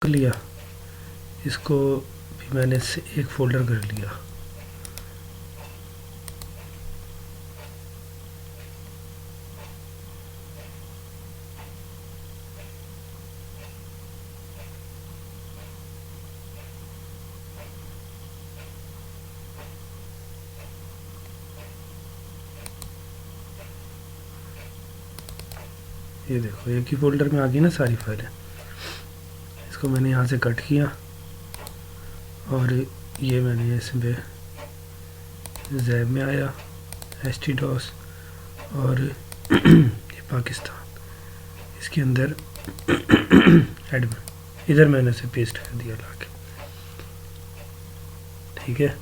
कर लिया, इसको भी मैंने से एक फ़ोल्डर कर लिया। ये देखो एक ही फ़ोल्डर में आ गई ना सारी फाइलें। इसको मैंने यहाँ से कट किया और ये मैंने इसमें जैब में आया htdos और ये पाकिस्तान, इसके अंदर एडमिन, इधर मैंने इसे पेस्ट कर दिया लाके। ठीक है,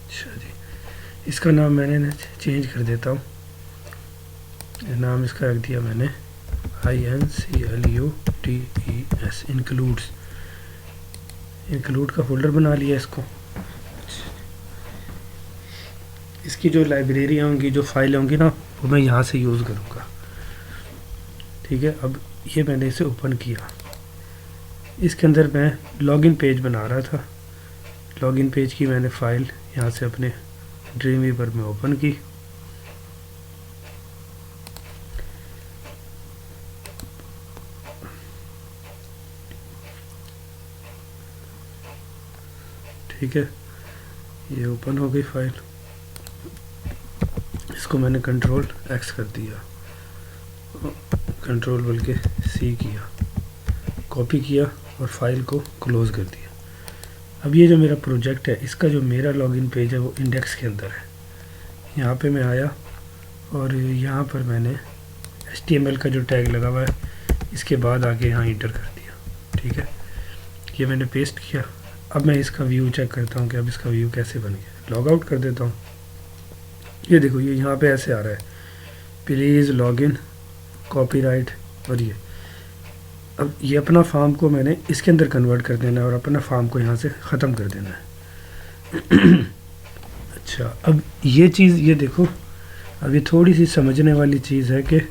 अच्छा जी, इसका नाम मैंने चेंज कर देता हूँ। नाम इसका रख दिया मैंने INCLUDES, इंक्लूड्स। इंक्लूड का फोल्डर बना लिया इसको। इसकी जो लाइब्रेरी होंगी, जो फाइल होंगी ना, वो मैं यहाँ से यूज़ करूँगा। ठीक है, अब ये मैंने इसे ओपन किया। इसके अंदर मैं लॉगिन पेज बना रहा था। लॉगिन पेज की मैंने फ़ाइल यहाँ से अपने ड्रीमवीवर में ओपन की। ठीक है, ये ओपन हो गई फाइल। इसको मैंने कंट्रोल X कर दिया, कंट्रोल बल्कि C किया, कॉपी किया और फाइल को क्लोज़ कर दिया। अब ये जो मेरा प्रोजेक्ट है, इसका जो मेरा लॉगिन पेज है वो इंडेक्स के अंदर है। यहाँ पे मैं आया और यहाँ पर मैंने HTML का जो टैग लगा हुआ है, इसके बाद आके यहाँ इंटर कर दिया। ठीक है, ये मैंने पेस्ट किया। अब मैं इसका व्यू चेक करता हूँ कि अब इसका व्यू कैसे बन गया। लॉग आउट कर देता हूँ। ये देखो, ये यहाँ पे ऐसे आ रहा है, प्लीज़ लॉगिन, कॉपीराइट। और ये अब ये अपना फॉर्म को मैंने इसके अंदर कन्वर्ट कर देना है और अपना फॉर्म को यहाँ से ख़त्म कर देना है। अच्छा, अब ये चीज़, ये देखो, अब ये थोड़ी सी समझने वाली चीज़ है कि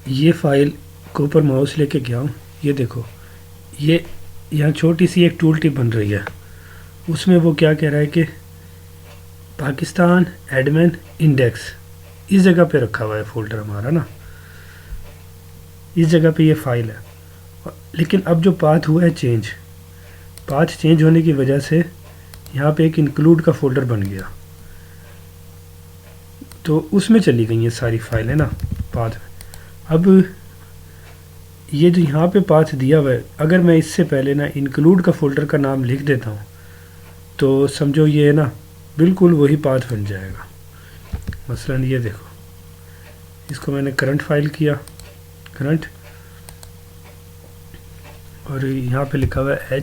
ये फाइल को ऊपर माउस लेके गया हूँ। ये देखो, ये यहाँ छोटी सी एक टूल टिप बन रही है। उसमें वो क्या कह रहा है कि पाकिस्तान एडमिन इंडेक्स इस जगह पे रखा हुआ है फ़ोल्डर हमारा ना, इस जगह पे ये फ़ाइल है। लेकिन अब जो पाथ हुआ है चेंज, पाथ चेंज होने की वजह से यहाँ पे एक इंक्लूड का फ़ोल्डर बन गया, तो उसमें चली गई ये सारी फाइलें ना पाथ में। अब ये जो यहाँ पे पाथ दिया हुआ है, अगर मैं इससे पहले ना इंक्लूड का फ़ोल्डर का नाम लिख देता हूँ तो समझो ये ना बिल्कुल वही पाथ बन जाएगा। मसलन ये देखो, इसको मैंने करंट फाइल किया, करंट, और यहाँ पे लिखा हुआ है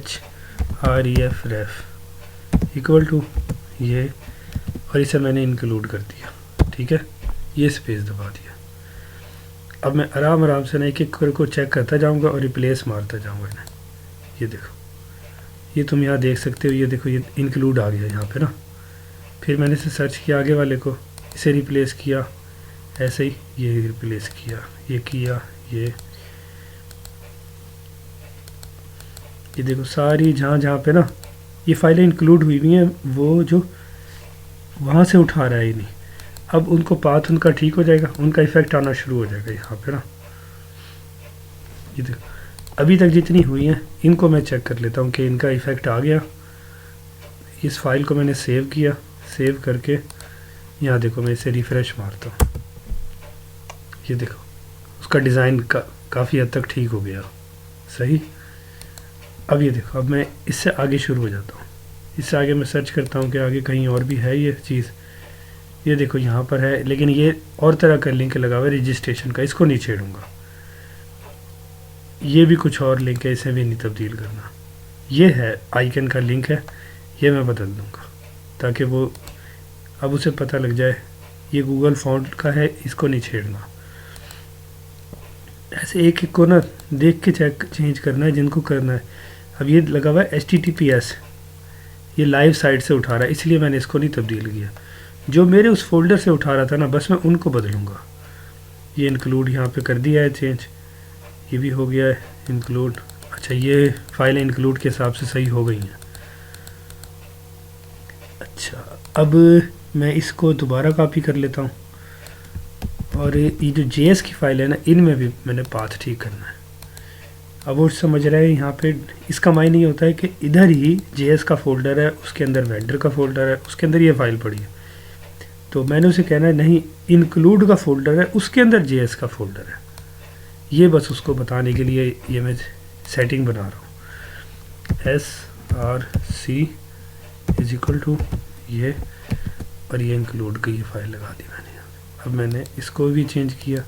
href इक्वल टू ये, और इसे मैंने इंक्लूड कर दिया। ठीक है, ये स्पेस दबा दिया। अब मैं आराम आराम से ना एक एक को चेक करता जाऊँगा और रिप्लेस मारता जाऊँगा इन्हें। ये देखो, ये तुम यहाँ देख सकते हो, ये देखो ये इंक्लूड आ गया यहाँ पे ना। फिर मैंने इसे सर्च किया आगे वाले को, इसे रिप्लेस किया, ऐसे ही ये रिप्लेस किया, ये किया, ये देखो सारी जहाँ जहाँ पे ना ये फाइलें इंक्लूड हुई हुई हैं, वो जो वहाँ से उठा रहा है ही नहीं। अब उनको पाथ उनका ठीक हो जाएगा, उनका इफ़ेक्ट आना शुरू हो जाएगा यहाँ पे ना। ये देखो, अभी तक जितनी हुई हैं इनको मैं चेक कर लेता हूँ कि इनका इफ़ेक्ट आ गया। इस फाइल को मैंने सेव किया, सेव करके यहाँ देखो मैं इसे रिफ़्रेश मारता हूँ। ये देखो, उसका डिज़ाइन काफ़ी हद तक ठीक हो गया। सही, अब ये देखो, अब मैं इससे आगे शुरू हो जाता हूँ। इससे आगे मैं सर्च करता हूँ कि आगे कहीं और भी है ये चीज़। ये देखो यहाँ पर है, लेकिन ये और तरह का लिंक लगा हुआ है रजिस्ट्रेशन का, इसको नहीं छेड़ूँगा। ये भी कुछ और लिंक है, इसे भी नहीं तब्दील करना। ये है आइकन का लिंक है, ये मैं बदल दूँगा ताकि वो अब उसे पता लग जाए ये गूगल फॉन्ट का है, इसको नहीं छेड़ना। ऐसे एक एक को ना देख के चेंज करना है जिनको करना है। अब ये लगा हुआ है HTTPS, ये लाइव साइट से उठा रहा है, इसलिए मैंने इसको नहीं तब्दील किया। जो मेरे उस फोल्डर से उठा रहा था ना, बस मैं उनको बदलूँगा। ये इंक्लूड यहाँ पे कर दिया है चेंज, ये भी हो गया है इंक्लूड। अच्छा, ये फाइल इंक्लूड के हिसाब से सही हो गई हैं। अच्छा, अब मैं इसको दोबारा कॉपी कर लेता हूँ, और ये जो JS की फ़ाइल है ना, इनमें भी मैंने पाथ ठीक करना है। अब वो समझ रहा है यहाँ पे इसका मायने ये होता है कि इधर ही JS का फ़ोल्डर है, उसके अंदर वेंडर का फ़ोल्डर है, उसके अंदर ये फ़ाइल पड़ी है। तो मैंने उसे कहना है नहीं, इंक्लूड का फ़ोल्डर है, उसके अंदर JS का फ़ोल्डर है। ये बस उसको बताने के लिए ये मैं सेटिंग बना रहा हूँ। src इज इक्वल टू ये, और ये इंक्लूड की ये फ़ाइल लगा दी मैंने। अब मैंने इसको भी चेंज किया,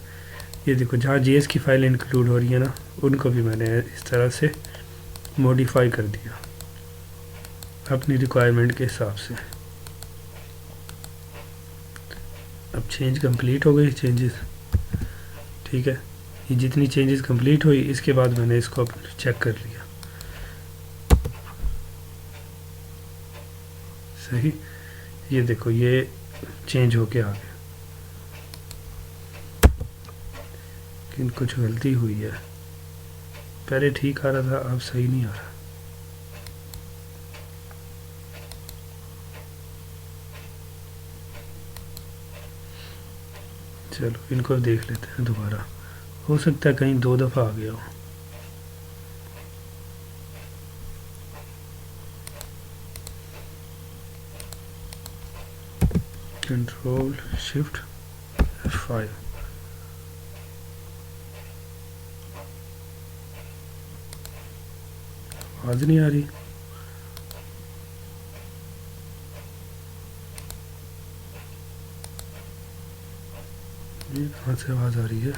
ये देखो जहाँ JS की फ़ाइल इंक्लूड हो रही है ना, उनको भी मैंने इस तरह से मॉडिफाई कर दिया अपनी रिक्वायरमेंट के हिसाब से। अब चेंज कंप्लीट हो गई, चेंजेस ठीक है। ये जितनी चेंजेस कंप्लीट हुई, इसके बाद मैंने इसको चेक कर लिया सही। ये देखो ये चेंज होके आ गया, लेकिन कुछ गलती हुई है। पहले ठीक आ रहा था, अब सही नहीं आ रहा। चलो इनको देख लेते हैं दोबारा, हो सकता है कहीं 2 दफ़ा आ गया हो। कंट्रोल शिफ्ट F5, आवाज़ नहीं आ रही। ये कहाँ से आवाज़ आ रही है?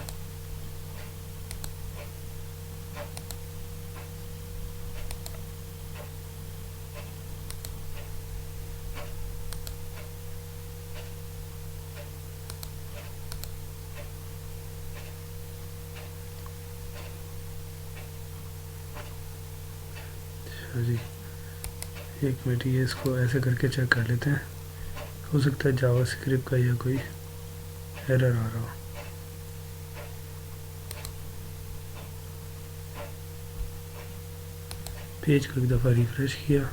जी एक मिनट, ये इसको ऐसे करके चेक कर लेते हैं। हो सकता है जावास्क्रिप्ट का या कोई एरर आ रहा हो। पेज को एक दफ़ा रिफ्रेश किया,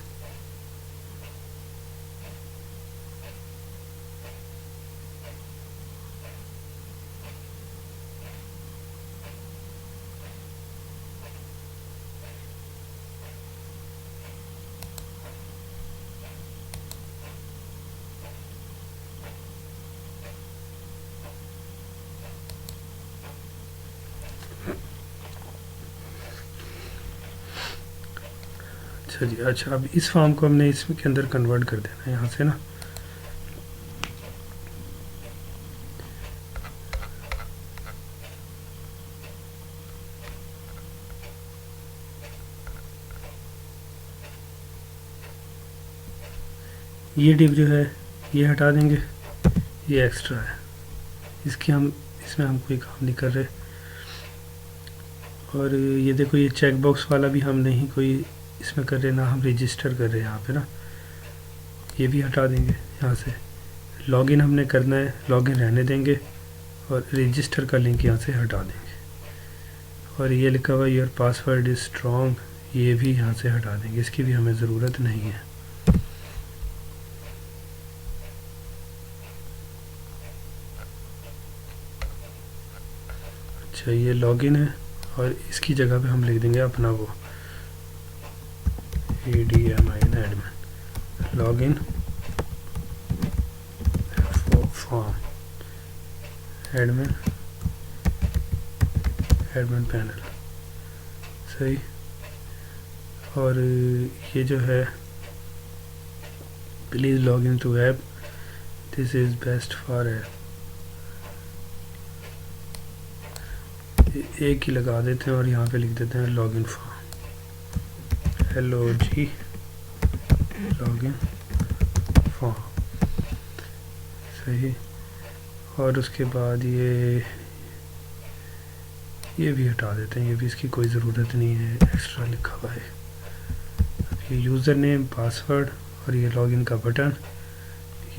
अच्छा जी। अच्छा, अब इस फॉर्म को हमने इसके अंदर कन्वर्ट कर देना है यहाँ से ना। ये डिव जो है ये हटा देंगे, ये एक्स्ट्रा है, इसमें हम कोई काम नहीं कर रहे। और ये देखो ये चेक बॉक्स वाला भी हम नहीं कोई इसमें कर रहे, ना हम रजिस्टर कर रहे हैं यहाँ पे ना, ये भी हटा देंगे यहाँ से। लॉगिन हमने करना है, लॉगिन रहने देंगे, और रजिस्टर का लिंक यहाँ से हटा देंगे। और ये लिखा हुआ योर पासवर्ड इज़ स्ट्रॉन्ग, ये भी यहाँ से हटा देंगे, इसकी भी हमें ज़रूरत नहीं है। अच्छा, ये लॉगिन है, और इसकी जगह पे हम लिख देंगे अपना वो admin admin login form admin panel सही। और ये जो है please log in to app, this is best for app, एक ही लगा देते हैं और यहाँ पे लिख देते हैं login form LOG login form, सही। और उसके बाद ये भी हटा देते हैं, ये भी इसकी कोई ज़रूरत नहीं है, एक्स्ट्रा लिखा हुआ है। ये यूज़र नेम, पासवर्ड और ये लॉगिन का बटन,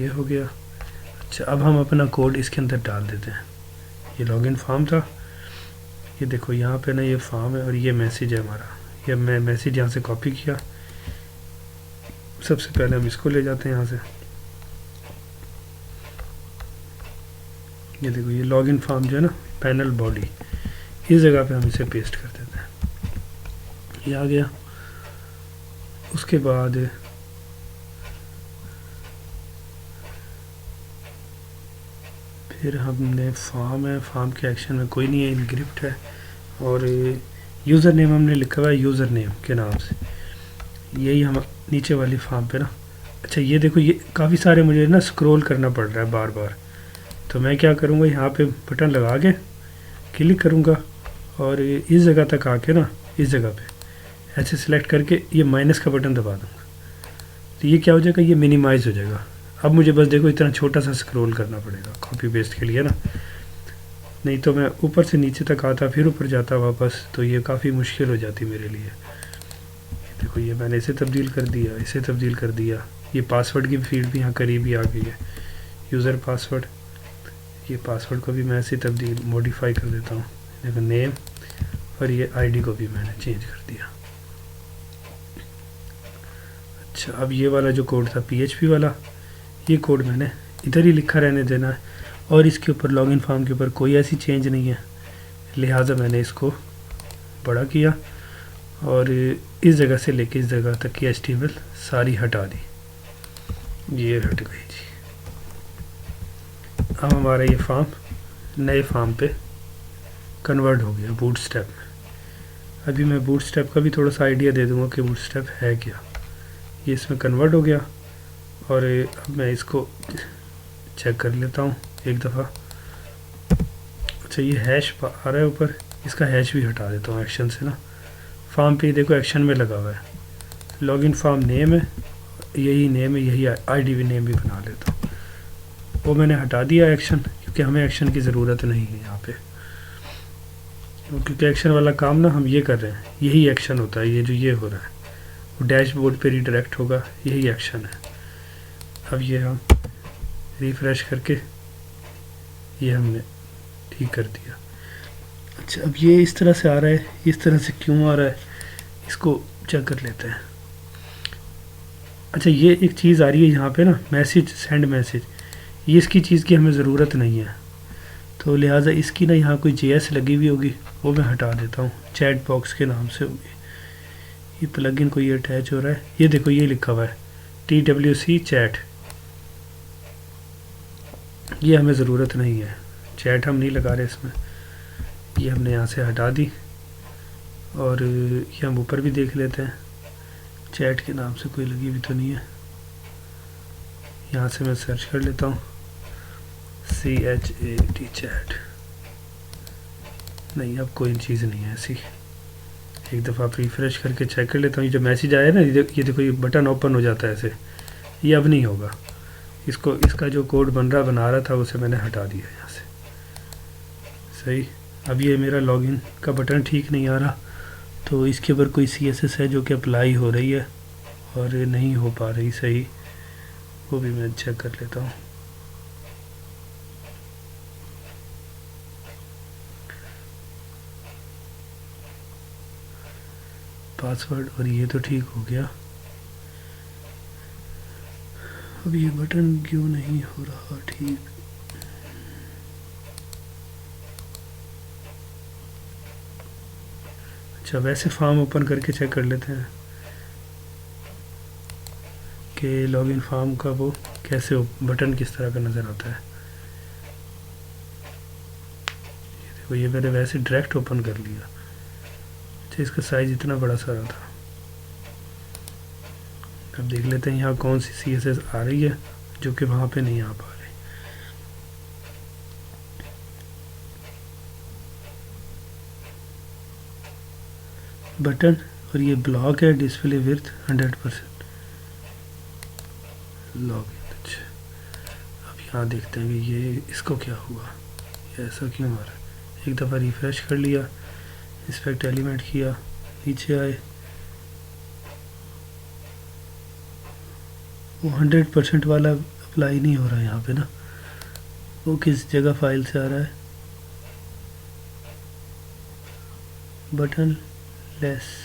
ये हो गया। अच्छा, अब हम अपना कोड इसके अंदर डाल देते हैं। ये लॉगिन फॉर्म था, ये देखो यहाँ पे ना ये फॉर्म है और ये मैसेज है हमारा। ये मैं मैसेज यहाँ से कॉपी किया। सबसे पहले हम इसको ले जाते हैं यहाँ से, ये देखो ये लॉगिन फॉर्म जो है ना, पैनल बॉडी, इस जगह पे हम इसे पेस्ट कर देते हैं। ये आ गया। उसके बाद फिर हमने फॉर्म है, फॉर्म के एक्शन में कोई नहीं है, इनक्रिप्ट है। और यूज़र नेम हमने लिखा हुआ है यूज़र नेम के नाम से, यही हम नीचे वाली फॉर्म पे ना। अच्छा, ये देखो ये काफ़ी सारे मुझे ना स्क्रॉल करना पड़ रहा है बार बार, तो मैं क्या करूँगा, यहाँ पे बटन लगा के क्लिक करूँगा और इस जगह तक आके ना, इस जगह पे ऐसे सिलेक्ट करके ये माइनस का बटन दबा दूँगा, तो ये क्या हो जाएगा, ये मिनिमाइज़ हो जाएगा। अब मुझे बस देखो इतना छोटा सा स्क्रॉल करना पड़ेगा कॉपी पेस्ट के लिए ना, नहीं तो मैं ऊपर से नीचे तक आता फिर ऊपर जाता वापस, तो ये काफ़ी मुश्किल हो जाती मेरे लिए। देखो ये मैंने इसे तब्दील कर दिया, इसे तब्दील कर दिया। ये पासवर्ड की फील्ड भी यहाँ करीब ही आ गई है, यूज़र पासवर्ड। ये पासवर्ड को भी मैं ऐसे तब्दील मॉडिफाई कर देता हूँ, देखो नेम, और ये आईडी को भी मैंने चेंज कर दिया। अच्छा, अब ये वाला जो कोड था पीएचपी वाला, ये कोड मैंने इधर ही लिखा रहने देना है, और इसके ऊपर लॉगिन फॉर्म के ऊपर कोई ऐसी चेंज नहीं है, लिहाजा मैंने इसको बड़ा किया और इस जगह से लेके इस जगह तक की HTML सारी हटा दी, ये हट गई जी। अब हमारा ये फॉर्म नए फॉर्म पे कन्वर्ट हो गया बूटस्ट्रैप में। अभी मैं बूटस्ट्रैप का भी थोड़ा सा आइडिया दे दूंगा कि बूटस्ट्रैप है क्या। ये इसमें कन्वर्ट हो गया और अब मैं इसको चेक कर लेता हूँ एक दफ़ा। अच्छा, ये हैश आ रहा है ऊपर, इसका हैश भी हटा देता हूँ एक्शन से ना। फॉर्म पे देखो एक्शन में लगा हुआ है, लॉगिन फॉर्म नेम है, यही नेम है, यही आईडी भी नेम भी बना लेता हूँ। वो मैंने हटा दिया एक्शन, क्योंकि हमें एक्शन की ज़रूरत नहीं है यहाँ पे, क्योंकि एक्शन वाला काम ना हम ये कर रहे हैं, यही एक्शन होता है। ये जो ये हो रहा है वो डैशबोर्ड पे रिडायरेक्ट होगा, यही एक्शन है। अब ये हम रिफ़्रेश करके ये हमने ठीक कर दिया। अच्छा, अब ये इस तरह से आ रहा है, इस तरह से क्यों आ रहा है, इसको चेक कर लेते हैं। अच्छा, ये एक चीज़ आ रही है यहाँ पे ना, मैसेज, सेंड मैसेज, ये इसकी चीज़ की हमें ज़रूरत नहीं है, तो लिहाजा इसकी ना यहाँ कोई JS लगी हुई होगी, वो मैं हटा देता हूँ, चैट बॉक्स के नाम से होगी। ये प्लगइन को ये अटैच हो रहा है, ये देखो ये लिखा हुआ है TWC चैट, ये हमें ज़रूरत नहीं है, चैट हम नहीं लगा रहे इसमें। ये हमने यहाँ से हटा दी और ये हम ऊपर भी देख लेते हैं, चैट के नाम से कोई लगी हुई तो नहीं है। यहाँ से मैं सर्च कर लेता हूँ CHAT चैट, नहीं अब कोई चीज़ नहीं है ऐसी। एक दफ़ा आप रिफ़्रेश करके चेक कर लेता हूँ। ये जो मैसेज आया ना, ये देखो ये बटन ओपन हो जाता है ऐसे, ये अब नहीं होगा। इसको, इसका जो कोड बना रहा था उसे मैंने हटा दिया यहाँ से, सही। अब ये मेरा लॉगिन का बटन ठीक नहीं आ रहा, तो इसके ऊपर कोई CSS है जो कि अप्लाई हो रही है और नहीं हो पा रही सही, वो भी मैं चेक कर लेता हूँ। पासवर्ड और ये तो ठीक हो गया, अब ये बटन क्यों नहीं हो रहा ठीक। अच्छा, वैसे फॉर्म ओपन करके चेक कर लेते हैं कि लॉगिन फॉर्म का वो कैसे बटन किस तरह का नज़र आता है। ये देखो ये मैंने वैसे डायरेक्ट ओपन कर लिया। अच्छा, इसका साइज़ इतना बड़ा सारा था। अब देख लेते हैं यहाँ कौन सी CSS आ रही है जो कि वहाँ पे नहीं आ पा रही। बटन और ये ब्लॉक है, डिस्प्ले विड्थ 100%। लॉगिन। अच्छा, अब यहाँ देखते हैं कि ये इसको क्या हुआ, ये ऐसा क्यों आ रहा है। एक दफ़ा रिफ़्रेश कर लिया, इंस्पेक्ट एलिमेंट किया, नीचे आए, वो 100% वाला अप्लाई नहीं हो रहा है यहाँ पे ना। वो किस जगह फाइल से आ रहा है, बटन लेस।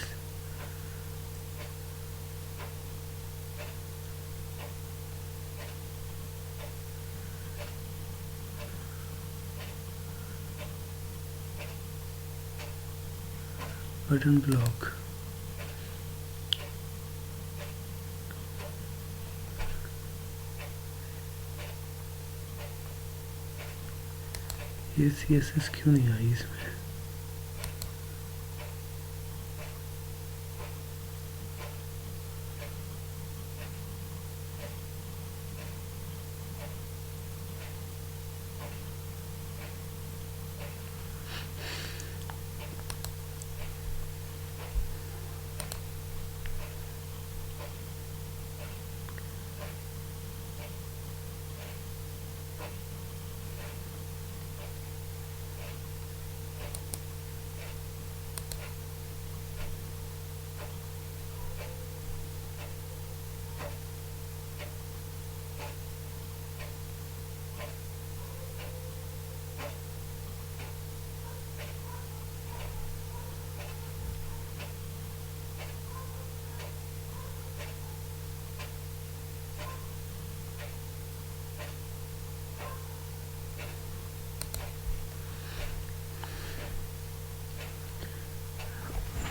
बटन ब्लॉक, ये CSS क्यों नहीं आई इसमें।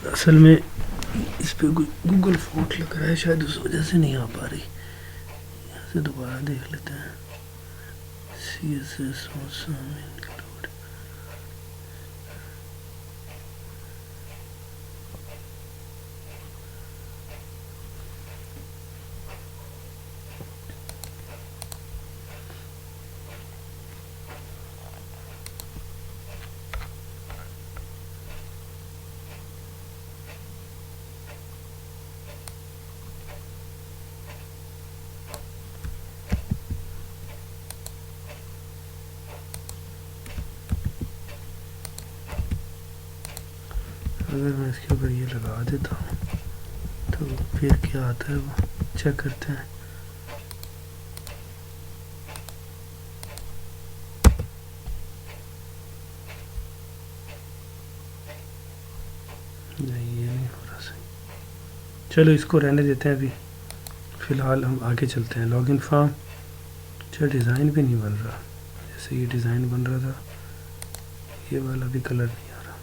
असल में इस पे गूगल फॉन्ट लग रहा है शायद, उस वजह से नहीं आ पा रही। यहाँ से दोबारा देख लेते हैं। CSS include, अगर मैं इसके ऊपर ये लगा देता हूँ तो फिर क्या आता है वो चेक करते हैं। नहीं, ये नहीं हो रहा सही। चलो इसको रहने देते हैं अभी, फ़िलहाल हम आगे चलते हैं। लॉगिन फॉर्म, अच्छा डिज़ाइन भी नहीं बन रहा, जैसे ये डिज़ाइन बन रहा था, ये वाला भी कलर नहीं आ रहा।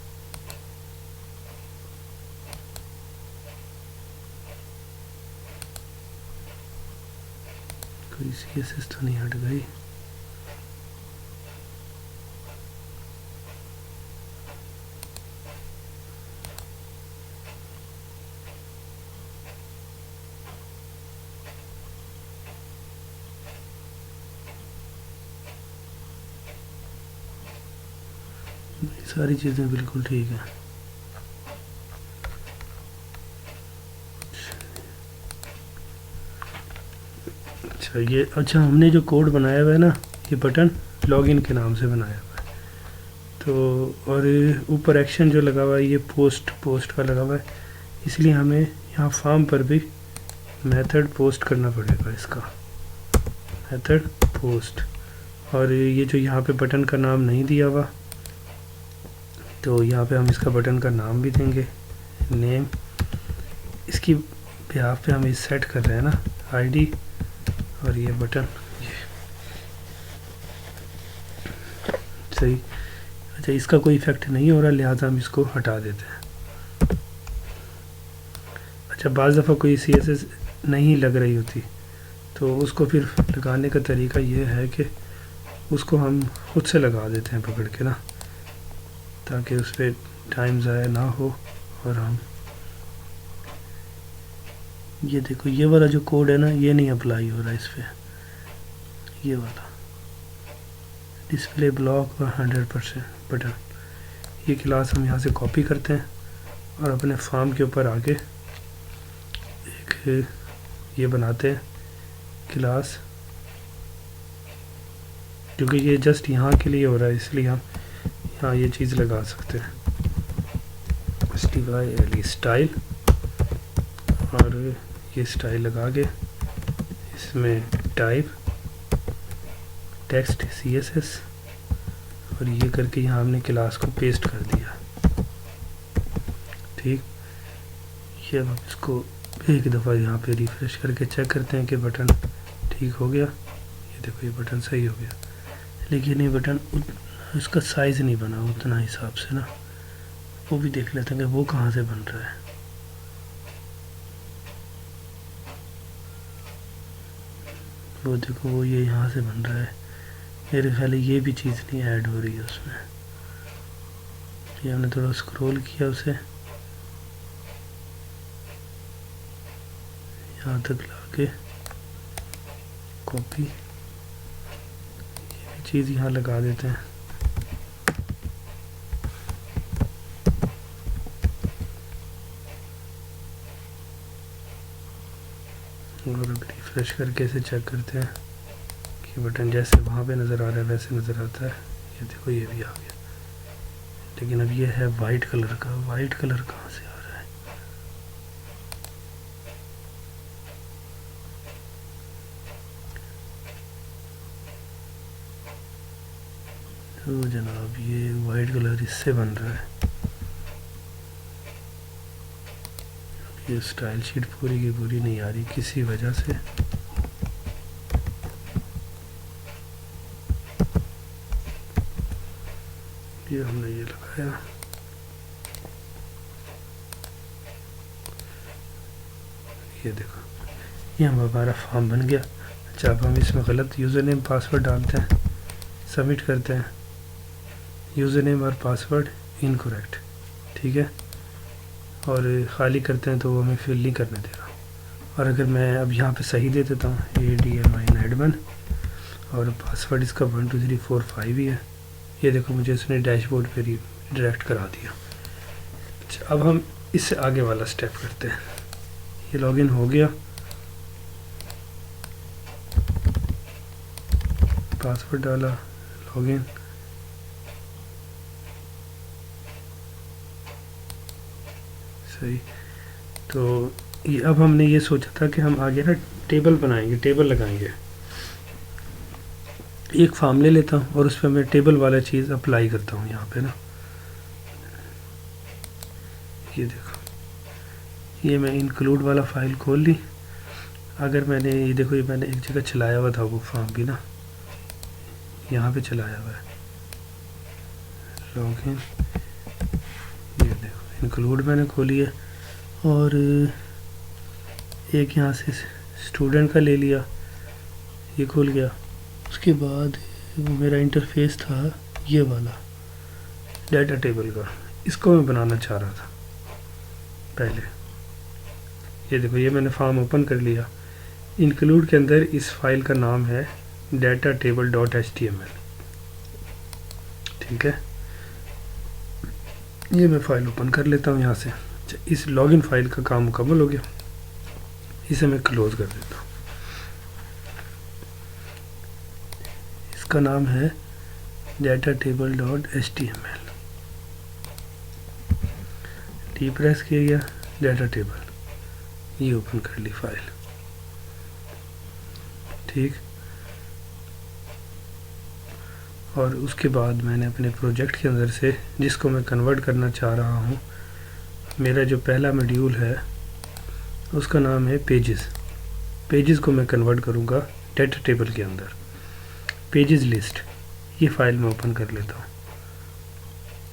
कोई CSS तो नहीं हट गई। सारी चीज़ें बिल्कुल ठीक है। अच्छा ये, अच्छा हमने जो कोड बनाया हुआ है ना, ये बटन लॉगिन के नाम से बनाया हुआ है। तो और ऊपर एक्शन जो लगा हुआ है ये पोस्ट का लगा हुआ है, इसलिए हमें यहाँ फॉर्म पर भी मेथड पोस्ट करना पड़ेगा। इसका मेथड पोस्ट, और ये जो यहाँ पे बटन का नाम नहीं दिया हुआ, तो यहाँ पे हम इसका बटन का नाम भी देंगे, नेम। इसकी बिहाफ पे हम इस सेट कर रहे हैं ना ID, और ये बटन ये सही। अच्छा इसका कोई इफ़ेक्ट नहीं हो रहा, लिहाजा हम इसको हटा देते हैं। अच्छा बाज़ दफ़ा कोई CSS नहीं लग रही होती, तो उसको फिर लगाने का तरीका ये है कि उसको हम खुद से लगा देते हैं पकड़ के ना, ताकि उस पर टाइम ज़ाया ना हो। और हम ये देखो, ये वाला जो कोड है ना, ये नहीं अप्लाई हो रहा इस पर, ये वाला डिस्प्ले ब्लॉक और 100% बटन। ये क्लास हम यहाँ से कॉपी करते हैं और अपने फॉर्म के ऊपर आके एक ये बनाते हैं क्लास, क्योंकि ये जस्ट यहाँ के लिए हो रहा है इसलिए हम यहाँ ये चीज़ लगा सकते हैं, स्टाइल, और ये स्टाइल लगा के इसमें टाइप टेक्स्ट CSS, और ये करके यहाँ हमने क्लास को पेस्ट कर दिया। ठीक, ये अब इसको एक दफ़ा यहाँ पे रिफ्रेश करके चेक करते हैं कि बटन ठीक हो गया। ये देखो ये बटन सही हो गया, लेकिन ये बटन इसका साइज़ नहीं बना उतना हिसाब से ना, वो भी देख लेते हैं कि वो कहाँ से बन रहा है। वो देखो वो ये यहाँ से बन रहा है, मेरे ख्याल ये भी चीज़ नहीं ऐड हो रही है उसमें। ये हमने थोड़ा स्क्रॉल किया उसे यहाँ तक लाके कॉपी, ये भी चीज़ यहाँ लगा देते हैं। और अब रिफ्रेश करके इसे चेक करते हैं कि बटन जैसे वहाँ पे नज़र आ रहा है वैसे नज़र आता है। ये देखो ये भी आ गया, लेकिन अब ये है वाइट कलर का। वाइट कलर कहाँ से आ रहा है? तो जनाब ये वाइट कलर इससे बन रहा है। ये स्टाइल शीट पूरी की पूरी नहीं आ रही किसी वजह से। ये हमने ये लगाया, ये देखो ये हमारा फॉर्म बन गया। अच्छा, अब हम इसमें गलत यूज़र नेम पासवर्ड डालते हैं, सबमिट करते हैं। यूज़र नेम और पासवर्ड इनकरेक्ट, ठीक है, और ख़ाली करते हैं तो वो हमें फिल नहीं करने दे रहा। और अगर मैं अब यहाँ पे सही दे देता हूँ ADMIN एडमिन, और पासवर्ड इसका 1 2 3 4 5 ही है। ये देखो मुझे इसने डैशबोर्ड पे डायरेक्ट करा दिया। अच्छा, अब हम इससे आगे वाला स्टेप करते हैं। ये लॉगिन हो गया, पासवर्ड डाला, लॉगिन, सही। तो ये अब हमने ये सोचा था कि हम आगे ना टेबल बनाएंगे, टेबल लगाएंगे। एक फॉर्म ले लेता हूँ और उस पर मैं टेबल वाला चीज़ अप्लाई करता हूँ यहाँ पे ना। ये देखो ये मैं इंक्लूड वाला फ़ाइल खोल ली। अगर मैंने ये देखो ये मैंने एक जगह चलाया हुआ था वो फॉर्म भी ना, यहाँ पे चलाया हुआ है लॉगिन। ये देखो इंक्लूड मैंने खोली है, और एक यहाँ से स्टूडेंट का ले लिया, ये खुल गया। उसके बाद वो मेरा इंटरफेस था ये वाला डाटा टेबल का, इसको मैं बनाना चाह रहा था पहले। ये देखो ये मैंने फॉर्म ओपन कर लिया। इंक्लूड के अंदर इस फाइल का नाम है datatable.html, ठीक है। ये मैं फ़ाइल ओपन कर लेता हूँ यहाँ से। इस लॉगिन फाइल का काम मुकम्मल हो गया, इसे मैं क्लोज़ कर देता हूँ। इसका नाम है datatable.html। डी प्रेस किया गया, डाटा टेबल, ये ओपन कर ली फाइल, ठीक। और उसके बाद मैंने अपने प्रोजेक्ट के अंदर से, जिसको मैं कन्वर्ट करना चाह रहा हूँ, मेरा जो पहला मॉड्यूल है उसका नाम है पेजेस। पेजेस को मैं कन्वर्ट करूँगा डाटा टेबल के अंदर। पेजेस लिस्ट, ये फ़ाइल मैं ओपन कर लेता हूँ,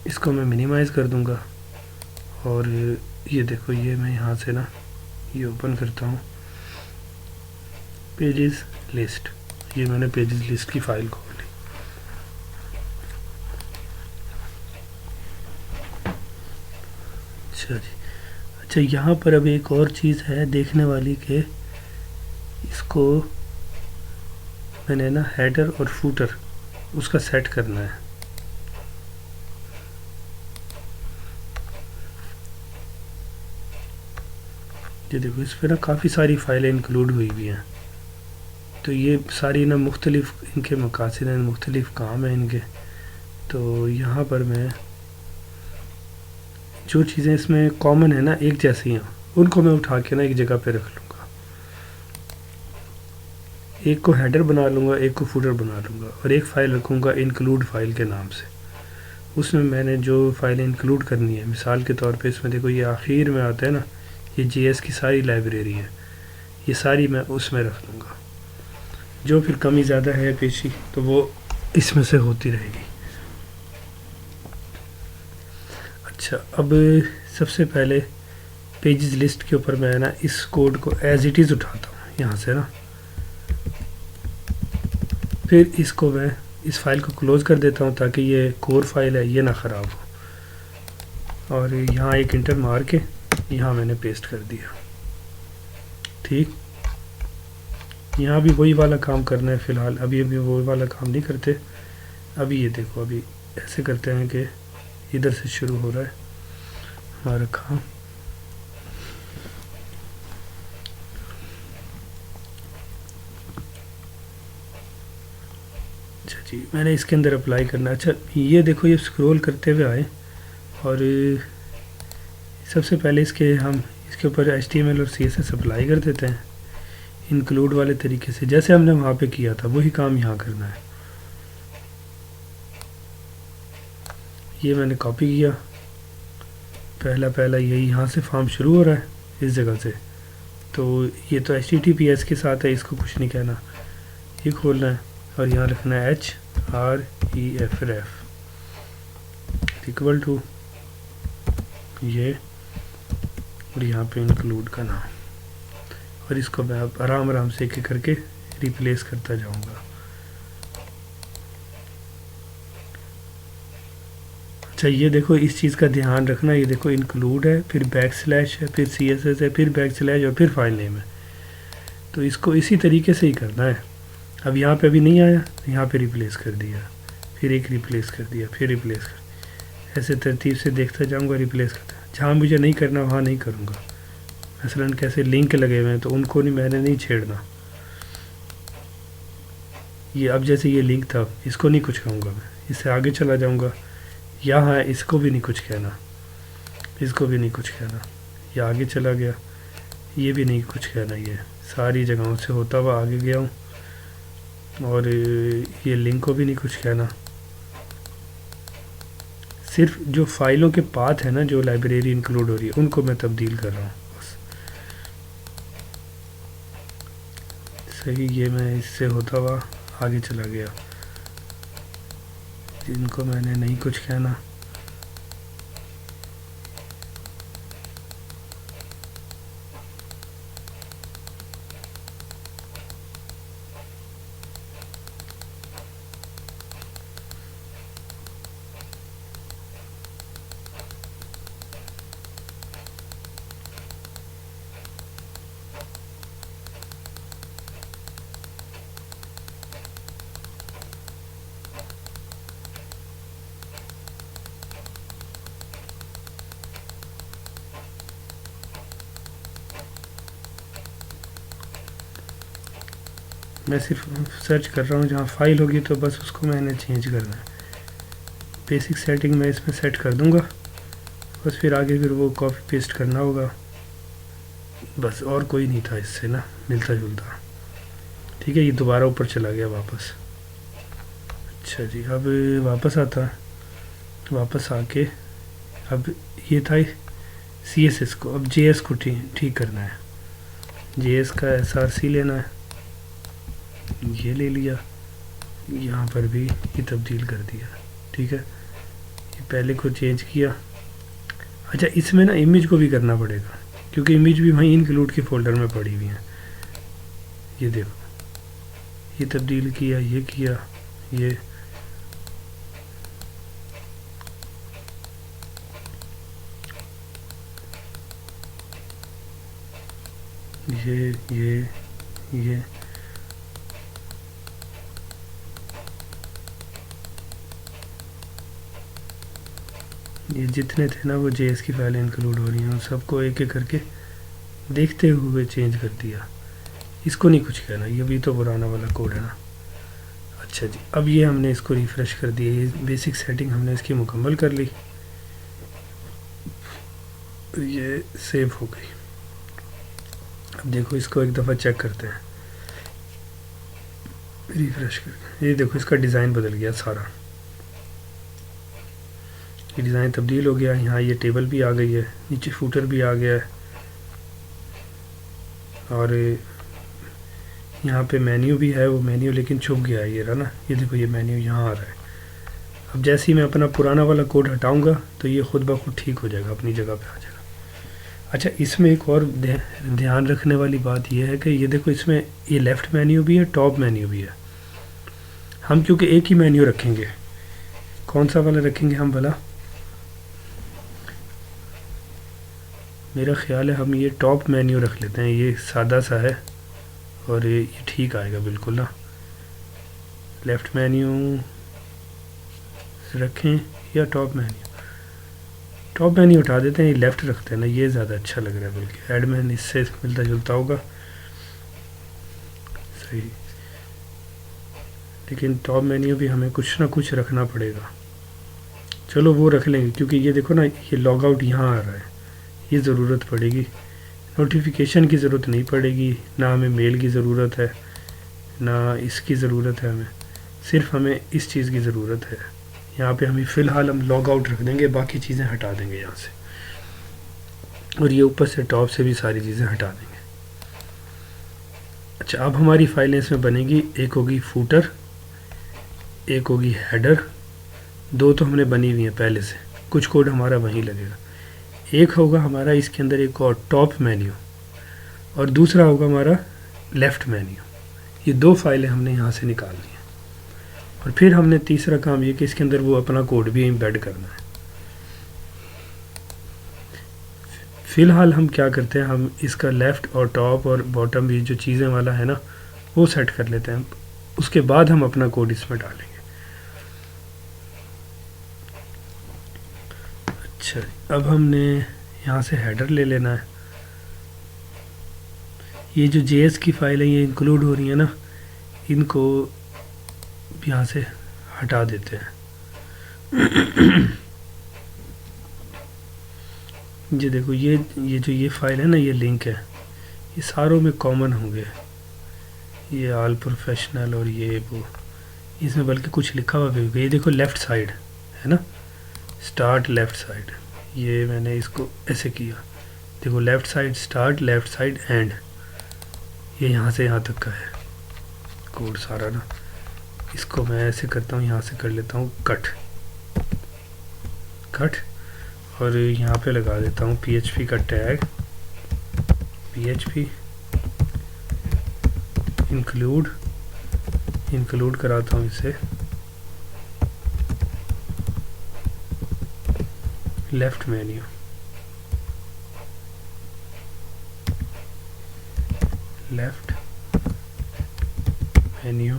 इसको मैं मिनिमाइज़ कर दूँगा। और ये देखो ये मैं यहाँ से ना ये ओपन करता हूँ पेजेस लिस्ट। ये मैंने पेजेस लिस्ट की फ़ाइल खोली। अच्छा जी, अच्छा यहाँ पर अब एक और चीज़ है देखने वाली के, इसको मैंने ना हेडर और फूटर उसका सेट करना है। ये देखो इस पर ना काफ़ी सारी फाइलें इंक्लूड हुई हुई हैं। तो ये सारी ना मुख्तलिफ़ इनके मकासद हैं, मुख्तलिफ़ काम हैं इनके। तो यहाँ पर मैं जो चीज़ें इसमें कॉमन है ना, एक जैसी हैं, उनको मैं उठा के ना एक जगह पे रख लूँगा। एक को हेडर बना लूँगा, एक को फूटर बना लूँगा, और एक फ़ाइल रखूँगा इंक्लूड फ़ाइल के नाम से। उसमें मैंने जो फ़ाइलें इंक्लूड करनी है, मिसाल के तौर पे इसमें देखो ये आखिर में आता है ना, ये JS की सारी लाइब्रेरी है, ये सारी मैं उसमें रख दूँगा। जो फिर कमी ज़्यादा है पेशी तो वो इसमें से होती रहेगी। अच्छा, अब सबसे पहले पेजेस लिस्ट के ऊपर मैं ना इस कोड को एज इट इज़ उठाता हूँ यहाँ से ना, फिर इसको मैं इस फाइल को क्लोज़ कर देता हूँ ताकि ये कोर फाइल है ये ना ख़राब हो। और यहाँ एक इंटर मार के यहाँ मैंने पेस्ट कर दिया। ठीक, यहाँ भी वही वाला काम करना है फ़िलहाल। अभी वही वाला काम नहीं करते। अभी ये देखो, अभी ऐसे करते हैं कि इधर से शुरू हो रहा है हमारा काम। अच्छा जी, मैंने इसके अंदर अप्लाई करना। अच्छा, ये देखो, ये स्क्रॉल करते हुए आए और सबसे पहले इसके ऊपर HTML और CSS अप्लाई कर देते हैं इंक्लूड वाले तरीके से, जैसे हमने वहाँ पे किया था वही काम यहाँ करना है। ये मैंने कॉपी किया, पहला यही यहाँ से फॉर्म शुरू हो रहा है इस जगह से। तो ये तो HTTPS के साथ है, इसको कुछ नहीं कहना, ये खोलना है और यहाँ लिखना है href इक्वल टू ये, और यहाँ पे इंक्लूड का नाम, और इसको मैं अब आराम से एक एक करके रिप्लेस करता जाऊँगा। अच्छा, ये देखो, इस चीज़ का ध्यान रखना, ये देखो इंक्लूड है, फिर बैकस्लैश है, फिर CSS है, फिर बैकस्लैश और फिर फाइल नेम है। तो इसको इसी तरीके से ही करना है। अब यहाँ पे अभी नहीं आया, यहाँ पे रिप्लेस कर दिया, फिर एक रिप्लेस कर दिया, फिर रिप्लेस कर, ऐसे तरतीब से देखता जाऊँगा, रिप्लेस करता। जहाँ मुझे नहीं करना वहाँ नहीं करूँगा। मसलन कैसे लिंक लगे हुए हैं तो उनको मैंने नहीं छेड़ना। ये अब जैसे ये लिंक था, इसको नहीं कुछ कहूँगा मैं, इससे आगे चला जाऊँगा। यहाँ है, इसको भी नहीं कुछ कहना, इसको भी नहीं कुछ कहना, ये आगे चला गया, ये भी नहीं कुछ कहना। ये सारी जगहों से होता हुआ आगे गया हूँ, और ये लिंक को भी नहीं कुछ कहना। सिर्फ जो फाइलों के पाथ है ना, जो लाइब्रेरी इंक्लूड हो रही है, उनको मैं तब्दील कर रहा हूँ बस। सही, ये मैं इससे होता हुआ आगे चला गया, इनको मैंने नहीं कुछ कहना। मैं सिर्फ सर्च कर रहा हूँ, जहाँ फाइल होगी तो बस उसको मैंने चेंज करना है। बेसिक सेटिंग मैं इसमें सेट कर दूँगा, बस फिर आगे फिर वो कॉपी पेस्ट करना होगा बस, और कोई नहीं था इससे ना मिलता जुलता। ठीक है, ये दोबारा ऊपर चला गया वापस। अच्छा जी, अब वापस आता, वापस आके अब ये था CSS को, अब JS को ठीक करना है। JS का SRC लेना है, ये ले लिया, यहाँ पर भी ये तब्दील कर दिया। ठीक है, ये पहले को चेंज किया। अच्छा, इसमें ना इमेज को भी करना पड़ेगा, क्योंकि इमेज भी वहीं इंक्लूड के फोल्डर में पड़ी हुई है। ये देखो, ये तब्दील किया, ये किया, ये ये ये जितने थे ना वो JS की फाइल इंक्लूड हो रही हैं, उन सबको एक एक करके देखते हुए चेंज कर दिया। इसको नहीं कुछ कहना, ये भी तो पुराना वाला कोड है ना। अच्छा जी, अब ये हमने इसको रिफ़्रेश कर दिया, ये बेसिक सेटिंग हमने इसकी मुकम्मल कर ली, ये सेव हो गई। अब देखो इसको एक दफ़ा चेक करते हैं रिफ़्रेश करके, ये देखो इसका डिज़ाइन बदल गया सारा, ये डिज़ाइन तब्दील हो गया। यहाँ ये टेबल भी आ गई है, नीचे फूटर भी आ गया है, और यहाँ पे मेन्यू भी है, वो मेन्यू लेकिन छुप गया है, ये रहा ना, ये देखो ये मेन्यू यहाँ आ रहा है। अब जैसे ही मैं अपना पुराना वाला कोड हटाऊंगा तो ये खुद ब खुद ठीक हो जाएगा, अपनी जगह पे आ जाएगा। अच्छा, इसमें एक और ध्यान रखने वाली बात यह है कि ये देखो इसमें ये लेफ़्ट मेन्यू भी है, टॉप मेन्यू भी है। हम क्योंकि एक ही मेन्यू रखेंगे, कौन सा वाला रखेंगे हम भला? मेरा ख्याल है हम ये टॉप मेन्यू रख लेते हैं, ये सादा सा है और ये ठीक आएगा बिल्कुल ना। लेफ़्ट मेन्यू रखें या टॉप मेन्यू? टॉप मेन्यू उठा देते हैं, ये लेफ़्ट रखते हैं ना, ये ज़्यादा अच्छा लग रहा है, बल्कि एडमिन इससे मिलता जुलता होगा, सही। लेकिन टॉप मेन्यू भी हमें कुछ ना कुछ रखना पड़ेगा, चलो वो रख लेंगे, क्योंकि ये देखो ना ये लॉग आउट यहाँ आ रहा है, ये ज़रूरत पड़ेगी। नोटिफिकेशन की ज़रूरत नहीं पड़ेगी, ना हमें मेल की ज़रूरत है, ना इसकी ज़रूरत है, हमें सिर्फ हमें इस चीज़ की ज़रूरत है। यहाँ पे हमें फ़िलहाल हम लॉग आउट रख देंगे, बाकी चीज़ें हटा देंगे यहाँ से, और ये ऊपर से टॉप से भी सारी चीज़ें हटा देंगे। अच्छा, अब हमारी फाइलें इसमें बनेगी, एक होगी फूटर, एक होगी हेडर, दो तो हमने बनी हुई हैं पहले से, कुछ कोड हमारा वहीं लगेगा। एक होगा हमारा इसके अंदर एक और टॉप मेन्यू, और दूसरा होगा हमारा लेफ़्ट मेन्यू। ये दो फाइलें हमने यहाँ से निकाल ली हैं, और फिर हमने तीसरा काम ये कि इसके अंदर वो अपना कोड भी एम्बेड करना है। फ़िलहाल हम क्या करते हैं, हम इसका लेफ़्ट और टॉप और बॉटम ये जो चीज़ें वाला है ना, वो सेट कर लेते हैं, उसके बाद हम अपना कोड इसमें डालेंगे। अच्छा, अब हमने यहाँ से हेडर ले लेना है। ये जो JS की फ़ाइल है ये इंक्लूड हो रही है ना, इनको यहाँ से हटा देते हैं। ये देखो ये जो ये फ़ाइल है ना, ये लिंक है, ये सारों में कॉमन होंगे, ये ऑल प्रोफेशनल और ये वो, इसमें बल्कि कुछ लिखा हुआ भी होगा। ये देखो लेफ़्ट साइड है ना, स्टार्ट लेफ़्ट साइड, ये मैंने इसको ऐसे किया, देखो left side start, left side and, ये यहाँ से यहाँ तक का है कोड सारा ना। इसको मैं ऐसे करता हूँ, यहाँ से कर लेता हूँ कट, और यहाँ पे लगा देता हूँ PHP का टैग, PHP इंक्लूड कराता हूँ इसे left menu, left menu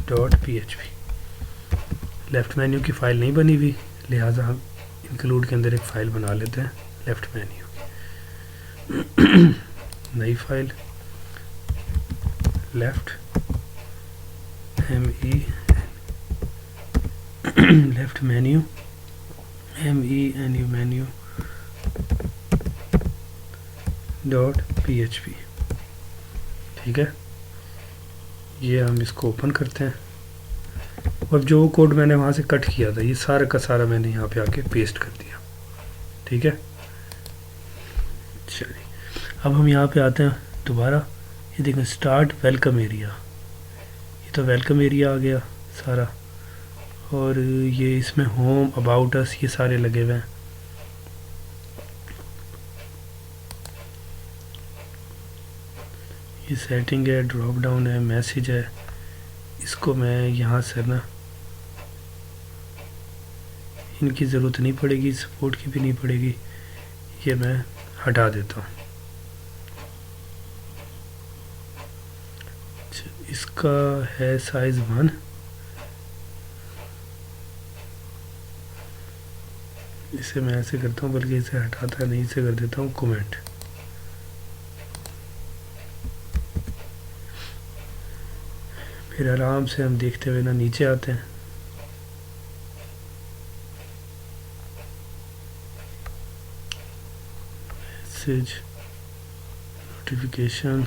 dot PHP। Left menu की फ़ाइल नहीं बनी हुई, लिहाजा हम इंक्लूड के अंदर एक फ़ाइल बना लेते हैं लेफ़्ट मेन्यू, नई file left left menu menu dot PHP। ठीक है, ये हम इसको ओपन करते हैं, और जो कोड मैंने वहाँ से कट किया था ये सारा का सारा मैंने यहाँ पे आके पेस्ट कर दिया। ठीक है, चलिए अब हम यहाँ पे आते हैं दोबारा, ये देखें स्टार्ट वेलकम एरिया, ये तो वेलकम एरिया आ गया सारा, और ये इसमें होम अबाउट अस ये सारे लगे हुए हैं। ये सेटिंग है, ड्रॉप डाउन है, मैसेज है, इसको मैं यहाँ से ना, इनकी ज़रूरत नहीं पड़ेगी, सपोर्ट की भी नहीं पड़ेगी, ये मैं हटा देता हूँ। इसका है साइज़ 1, इसे मैं ऐसे करता हूँ, बल्कि इसे हटाता नहीं, इसे कर देता हूँ कमेंट। फिर आराम से हम देखते हुए ना नीचे आते हैं। मैसेज, नोटिफिकेशन,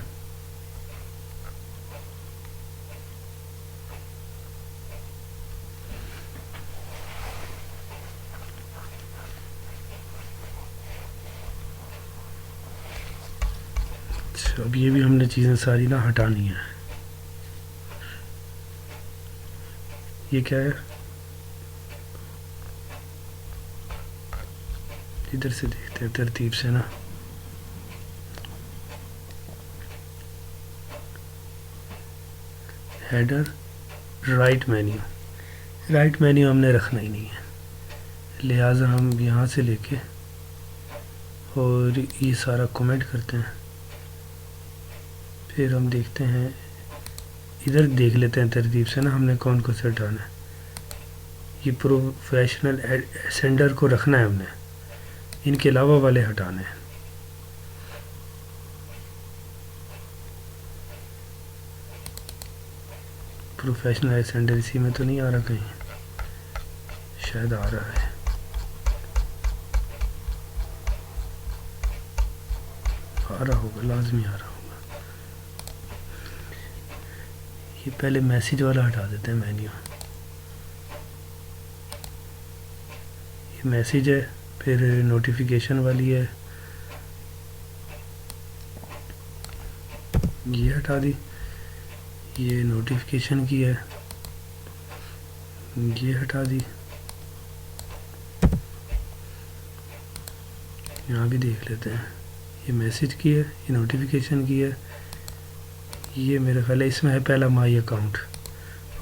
अब ये भी हमने चीज़ें सारी ना हटानी है। ये क्या है, इधर से देखते हैं तरतीब से ना। Header, right menu, right menu हमने रखना ही नहीं है, लिहाजा हम यहाँ से लेके और ये सारा कमेंट करते हैं। फिर हम देखते हैं, इधर देख लेते हैं तरतीब से ना हमने कौन कौन से हटाना है। ये प्रोफेशनल सेंडर को रखना है हमने, इनके अलावा वाले हटाने हैं। प्रोफेशनल सेंडर इसी में तो नहीं आ रहा, कहीं शायद आ रहा है। आ रहा होगा, लाजमी आ रहा होगा। ये पहले मैसेज वाला हटा देते हैं मेन्यू। ये मैसेज है, फिर नोटिफिकेशन वाली है, ये हटा दी। ये नोटिफिकेशन की है, ये हटा दी। यहाँ भी देख लेते हैं, ये मैसेज की है, ये नोटिफिकेशन की है। ये मेरा ख्याल है इसमें है पहला माई अकाउंट,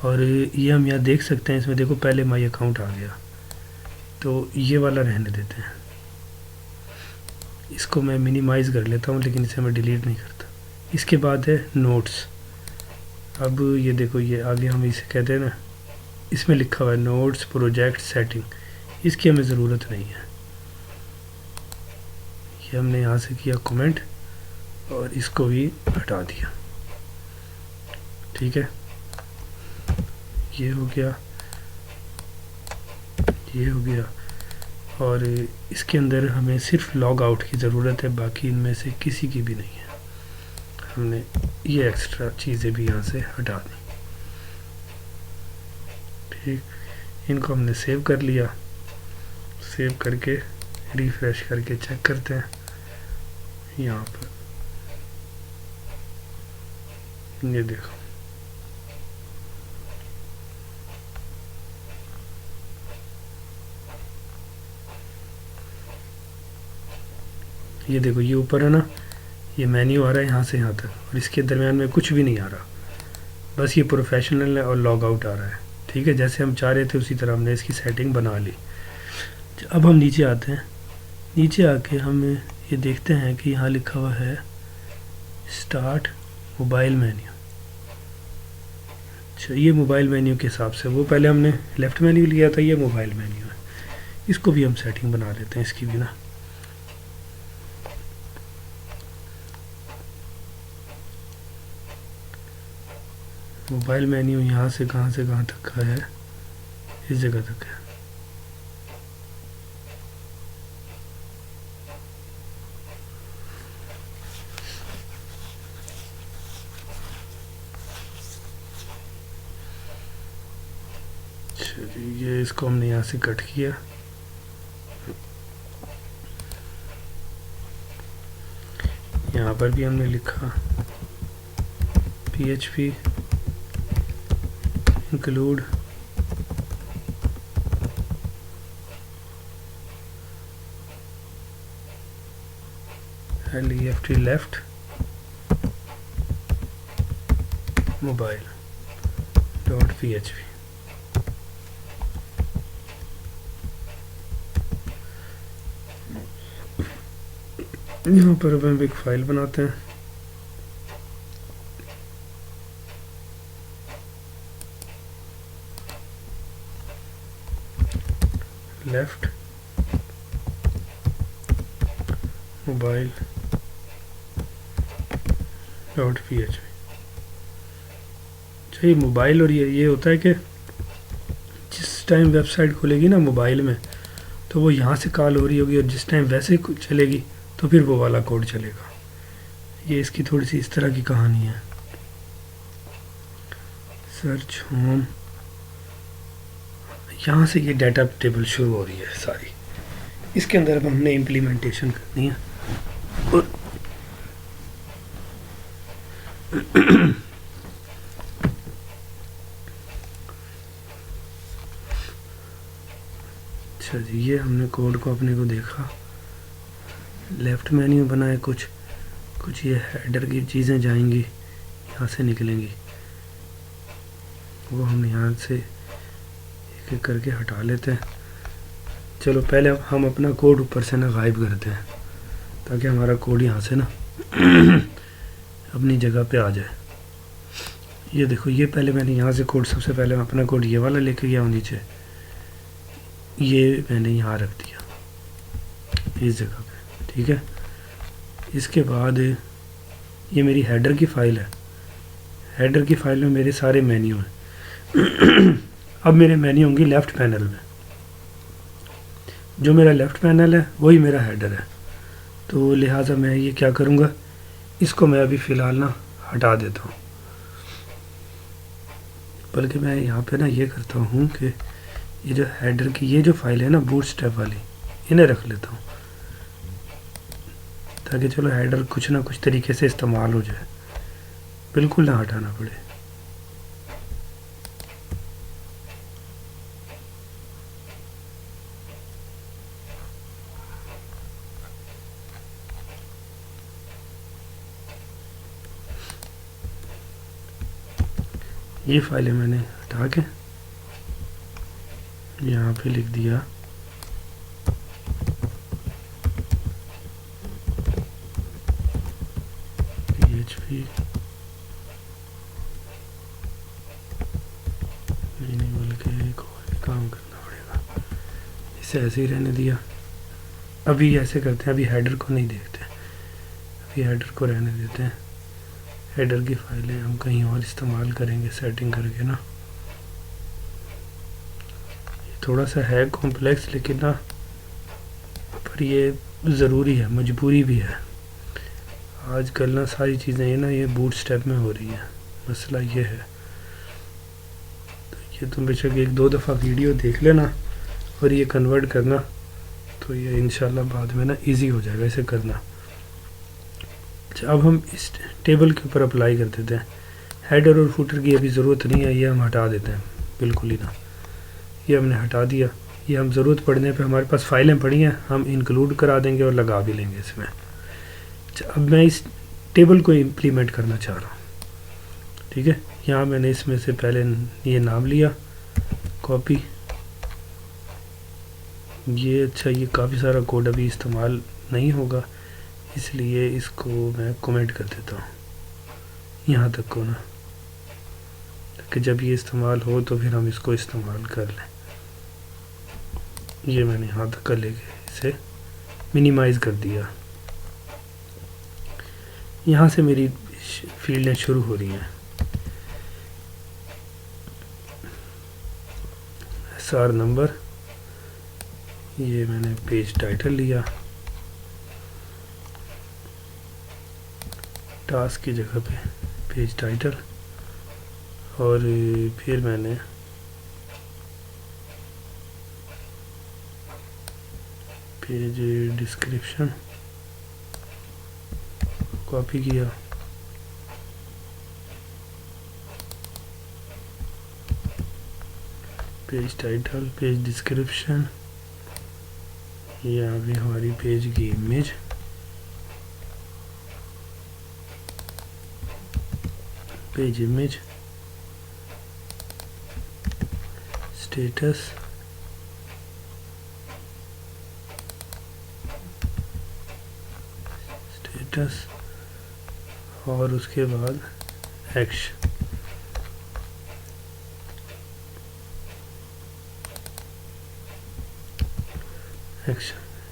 और ये हम यहाँ देख सकते हैं, इसमें देखो पहले माई अकाउंट आ गया, तो ये वाला रहने देते हैं। इसको मैं मिनिमाइज़ कर लेता हूँ, लेकिन इसे मैं डिलीट नहीं करता। इसके बाद है नोट्स। अब ये देखो, ये आगे हम इसे कहते हैं ना, इसमें लिखा हुआ है नोट्स प्रोजेक्ट सेटिंग, इसकी हमें ज़रूरत नहीं है। ये हमने यहाँ से किया कमेंट और इसको भी हटा दिया। ठीक है, ये हो गया, ये हो गया। और इसके अंदर हमें सिर्फ लॉग आउट की ज़रूरत है, बाकी इनमें से किसी की भी नहीं है। हमने ये एक्स्ट्रा चीज़ें भी यहाँ से हटा दी। ठीक, इनको हमने सेव कर लिया। सेव करके रिफ्रेश करके चेक करते हैं। यहाँ पर ये देखो, ये देखो, ये ऊपर है ना, ये मेन्यू आ रहा है यहाँ से यहाँ तक, और इसके दरमियान में कुछ भी नहीं आ रहा, बस ये प्रोफेशनल है और लॉग आउट आ रहा है। ठीक है, जैसे हम चाह रहे थे उसी तरह हमने इसकी सेटिंग बना ली। अब हम नीचे आते हैं। नीचे आके हम ये देखते हैं कि यहाँ लिखा हुआ है स्टार्ट मोबाइल मेन्यू। अच्छा, ये मोबाइल मेन्यू के हिसाब से, वो पहले हमने लेफ़्ट मेन्यू लिया था, ये मोबाइल मेन्यू है। इसको भी हम सेटिंग बना लेते हैं, इसकी भी ना। मोबाइल मेन्यू यहाँ से कहाँ तक का है, इस जगह तक है। ये इसको हमने यहाँ से कट किया। यहाँ पर भी हमने लिखा PHP include left left mobile dot PHP। यहाँ पर अब हम एक फ़ाइल बनाते हैं। Left mobile dot PHP। भाई मोबाइल और ये होता है कि जिस टाइम वेबसाइट खुलेगी ना मोबाइल में, तो वो यहाँ से कॉल हो रही होगी, और जिस टाइम वैसे चलेगी तो फिर वो वाला कोड चलेगा। ये इसकी थोड़ी सी इस तरह की कहानी है। सर्च होम, यहाँ से ये डाटा टेबल शुरू हो रही है सारी। इसके अंदर अब हमने इम्प्लीमेंटेशन करनी है। और अच्छा जी, ये हमने कोड को अपने को देखा, लेफ़्ट मेन्यू बनाए, कुछ ये हेडर की चीज़ें जाएंगी, यहाँ से निकलेंगी, वो हम यहाँ से एक एक करके हटा लेते हैं। चलो पहले हम अपना कोड ऊपर से ना गायब करते हैं, ताकि हमारा कोड यहाँ से ना अपनी जगह पे आ जाए। ये देखो, ये पहले मैंने यहाँ से कोड, सबसे पहले अपना कोड ये वाला लेके गया हूँ नीचे, ये मैंने यहाँ रख दिया इस जगह पे, ठीक है। इसके बाद ये मेरी हेडर की फ़ाइल है। हेडर की फ़ाइल में मेरे सारे मेन्यू हैं। अब मेरे मेन्यू होंगे लेफ़्ट पैनल में। जो मेरा लेफ़्ट पैनल है वही मेरा हेडर है, तो लिहाजा मैं ये क्या करूँगा, इसको मैं अभी फ़िलहाल ना हटा देता हूँ। बल्कि मैं यहाँ पे ना ये करता हूँ कि ये जो हेडर की ये जो फाइल है ना बूटस्ट्रैप वाली, इन्हें रख लेता हूँ, ताकि चलो हेडर कुछ ना कुछ तरीके से इस्तेमाल हो जाए, बिल्कुल ना हटाना पड़े। ये फाइलें मैंने हटा के यहाँ पे लिख दिया PHP नहीं बल्कि एक और काम करना पड़ेगा, इसे ऐसे ही रहने दिया। अभी ऐसे करते हैं, अभी हेडर को नहीं देखते, अभी हेडर को रहने देते हैं। हेडर की फाइलें हम कहीं और इस्तेमाल करेंगे सेटिंग करके ना। थोड़ा सा है कॉम्प्लेक्स, लेकिन ना पर ये ज़रूरी है, मजबूरी भी है। आजकल ना सारी चीज़ें ये ना ये बूटस्ट्रैप में हो रही हैं, मसला ये है। तो ये तुम बेशक एक दो दफ़ा वीडियो देख लेना और ये कन्वर्ट करना, तो ये इंशाल्लाह बाद में ना इजी हो जाएगा इसे करना। अच्छा, अब हम इस टेबल के ऊपर अप्लाई कर देते हैं। हेडर और फुटर की अभी ज़रूरत नहीं है, ये हम हटा देते हैं बिल्कुल ही ना। ये हमने हटा दिया, ये हम ज़रूरत पड़ने पे हमारे पास फ़ाइलें पड़ी हैं, हम इंक्लूड करा देंगे और लगा भी लेंगे इसमें। अच्छा, अब मैं इस टेबल को इम्प्लीमेंट करना चाह रहा हूँ, ठीक है। यहाँ मैंने इसमें से पहले ये नाम लिया, कॉपी, ये अच्छा ये काफ़ी सारा कोड अभी इस्तेमाल नहीं होगा, इसलिए इसको मैं कमेंट कर देता हूँ यहाँ तक को ना, ताकि जब ये इस्तेमाल हो तो फिर हम इसको इस्तेमाल कर लें। ये मैंने यहाँ तक कर लेके इसे मिनिमाइज़ कर दिया। यहाँ से मेरी फील्डें शुरू हो रही हैं। SR नंबर, ये मैंने पेज टाइटल लिया, टास्क की जगह पे पेज टाइटल, और फिर मैंने पेज डिस्क्रिप्शन कॉपी किया, पेज टाइटल, पेज डिस्क्रिप्शन, ये अभी हमारी पेज की इमेज, पेज इमेज, स्टेटस, और उसके बाद एक्शन।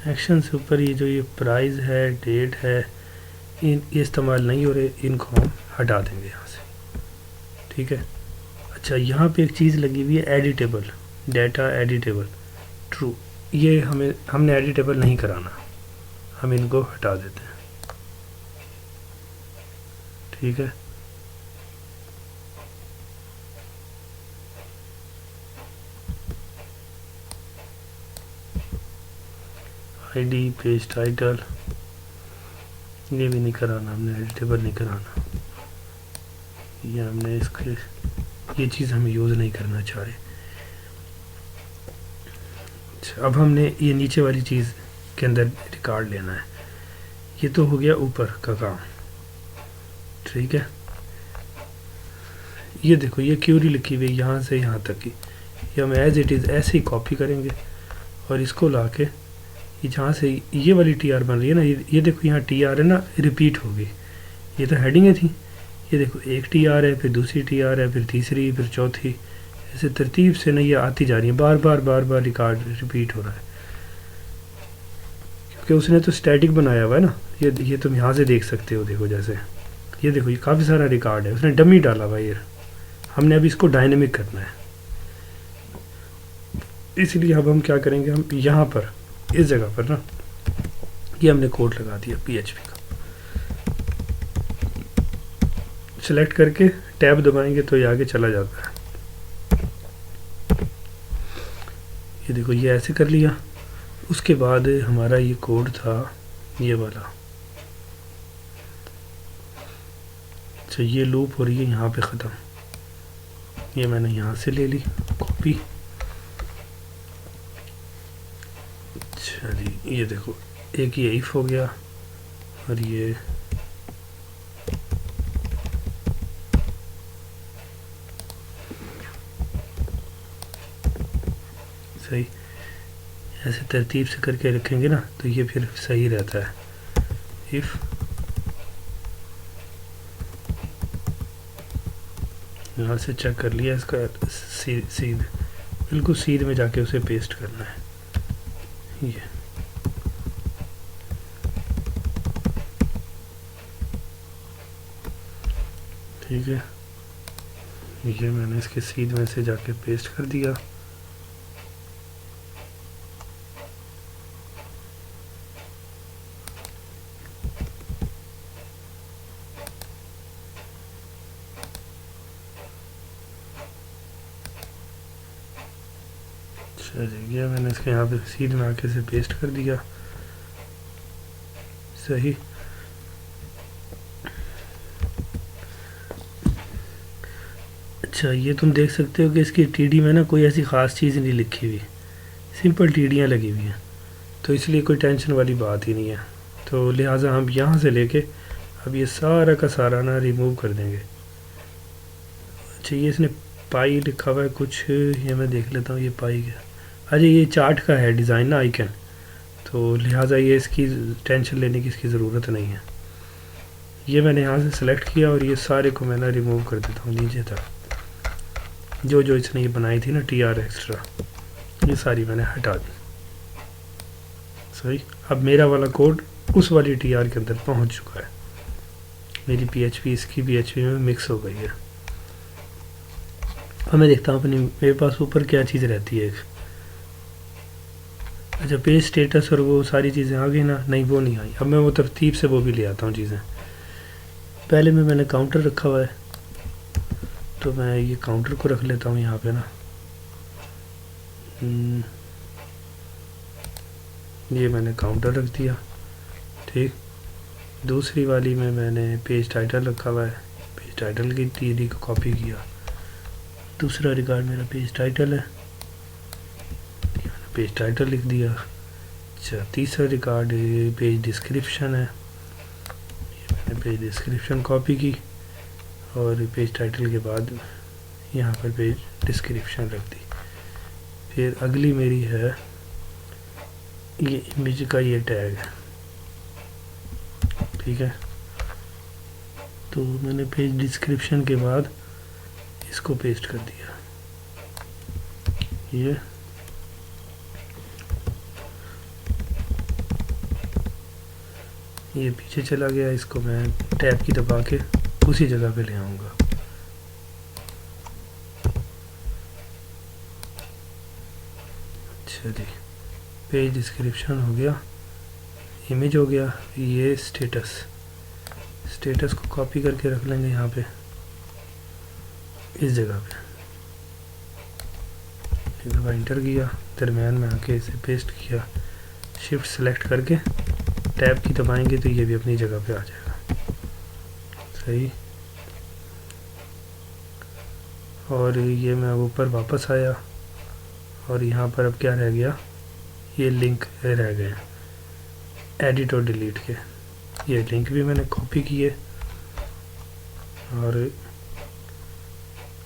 एक्शन से ऊपर ये जो ये प्राइस है, डेट है, ये इस्तेमाल नहीं हो रहे, इनको हम हटा देंगे यहाँ से, ठीक है। अच्छा, यहाँ पे एक चीज़ लगी हुई है एडिटेबल, डाटा एडिटेबल ट्रू। ये हमने एडिटेबल नहीं कराना, हम इनको हटा देते हैं। ठीक है, आईडी, पेज टाइटल, ये भी नहीं कराना, हमने एडिटेबल नहीं कराना, ये हमने इसके, ये चीज़ हमें यूज़ नहीं करना चाह रहे। अच्छा, अब हमने ये नीचे वाली चीज़ के अंदर रिकॉर्ड लेना है। ये तो हो गया ऊपर का काम। ठीक है, ये देखो ये क्यूरी लिखी हुई यहाँ से यहाँ तक की, ये हम एज इट इज़ ऐसे ही कॉपी करेंगे और इसको ला के ये जहाँ से ये वाली टी आर बन रही है ना, ये देखो यहाँ टी आर है ना, रिपीट होगी। ये तो हेडिंगें थी, ये देखो एक टी आर है, फिर दूसरी टी आर है, फिर तीसरी, फिर चौथी, ऐसे तरतीब से ना ये आती जा रही है, बार बार रिकॉर्ड रिपीट हो रहा है, क्योंकि उसने तो स्टैटिक बनाया हुआ है ना। ये तुम यहाँ से देख सकते हो, देखो जैसे ये देखो ये काफ़ी सारा रिकॉर्ड है, उसने डमी डाला हुआ ये। हमने अभी इसको डायनेमिक करना है, इसलिए अब हम क्या करेंगे, हम यहाँ पर इस जगह पर ना ये हमने कोड लगा दिया PHP का, सेलेक्ट करके टैब दबाएंगे तो ये आगे चला जाता है। ये देखो ये ऐसे कर लिया। उसके बाद हमारा ये कोड था ये वाला। अच्छा, ये लूप हो रही है यहाँ पे ख़त्म, ये मैंने यहाँ से ले ली कॉपी। अच्छा जी, ये देखो एक ये इफ हो गया और ये सही, ऐसे तरतीब से करके रखेंगे ना तो ये फिर सही रहता है। इफ यहाँ से चेक कर लिया, इसका सीध बिल्कुल सीध में जाके उसे पेस्ट करना है। ये ठीक है, ये मैंने इसके सीध में से जाके पेस्ट कर दिया। ये मैंने इसके यहाँ पे सीध में आके से पेस्ट कर दिया। सही, अच्छा ये तुम देख सकते हो कि इसकी टीडी में ना कोई ऐसी ख़ास चीज़ नहीं लिखी हुई, सिंपल टीडियाँ लगी हुई हैं, तो इसलिए कोई टेंशन वाली बात ही नहीं है। तो लिहाजा हम यहाँ से लेके अब ये सारा का सारा ना रिमूव कर देंगे। अच्छा, ये इसने पाई लिखा हुआ है कुछ, ये मैं देख लेता हूँ ये पाई क्या। अच्छा, ये चार्ट का है डिज़ाइन ना, आइकन, तो लिहाजा ये इसकी टेंशन लेने की इसकी ज़रूरत नहीं है। ये मैंने यहाँ से सेलेक्ट किया और ये सारे को मैं ना रिमूव कर देता हूँ नीचे तक। जो इसने ये बनाई थी ना TR एक्स्ट्रा, ये सारी मैंने हटा दी। सही, अब मेरा वाला कोड उस वाली TR के अंदर पहुँच चुका है, मेरी PHP इसकी PHP में मिक्स हो गई है। अब मैं देखता हूँ अपनी, मेरे पास ऊपर क्या चीज़ रहती है एक, अच्छा पेज स्टेटस और वो सारी चीज़ें आ गई ना, नहीं वो नहीं आई। अब मैं वो तरतीब से वो भी ले आता हूँ चीज़ें। पहले में मैंने काउंटर रखा हुआ है, तो मैं ये काउंटर को रख लेता हूँ यहाँ पे ना। ये मैंने काउंटर रख दिया। ठीक, दूसरी वाली में मैंने पेज टाइटल रखा हुआ है, पेज टाइटल की TD को कॉपी किया। दूसरा रिकॉर्ड मेरा पेज टाइटल है, पेज टाइटल लिख दिया। अच्छा, तीसरा रिकॉर्ड पेज डिस्क्रिप्शन है, ये मैंने पेज डिस्क्रिप्शन कॉपी की और पेज टाइटल के बाद यहाँ पर पेज डिस्क्रिप्शन रख दी। फिर अगली मेरी है ये इमेज का ये टैग है। ठीक है, तो मैंने पेज डिस्क्रिप्शन के बाद इसको पेस्ट कर दिया। ये पीछे चला गया, इसको मैं टैब की दबा के उसी जगह पे ले आऊँगा। अच्छा जी, पेज डिस्क्रिप्शन हो गया, इमेज हो गया, ये स्टेटस को कॉपी करके रख लेंगे यहाँ पे इस जगह पे। एक दफ़ा इंटर किया, दरमियान में आके इसे पेस्ट किया, शिफ्ट सेलेक्ट करके टैब की दबाएंगे तो ये भी अपनी जगह पे आ जाएगा। सही। और ये मैं ऊपर वापस आया और यहाँ पर अब क्या रह गया, ये लिंक रह गए एडिट और डिलीट के। ये लिंक भी मैंने कॉपी किए और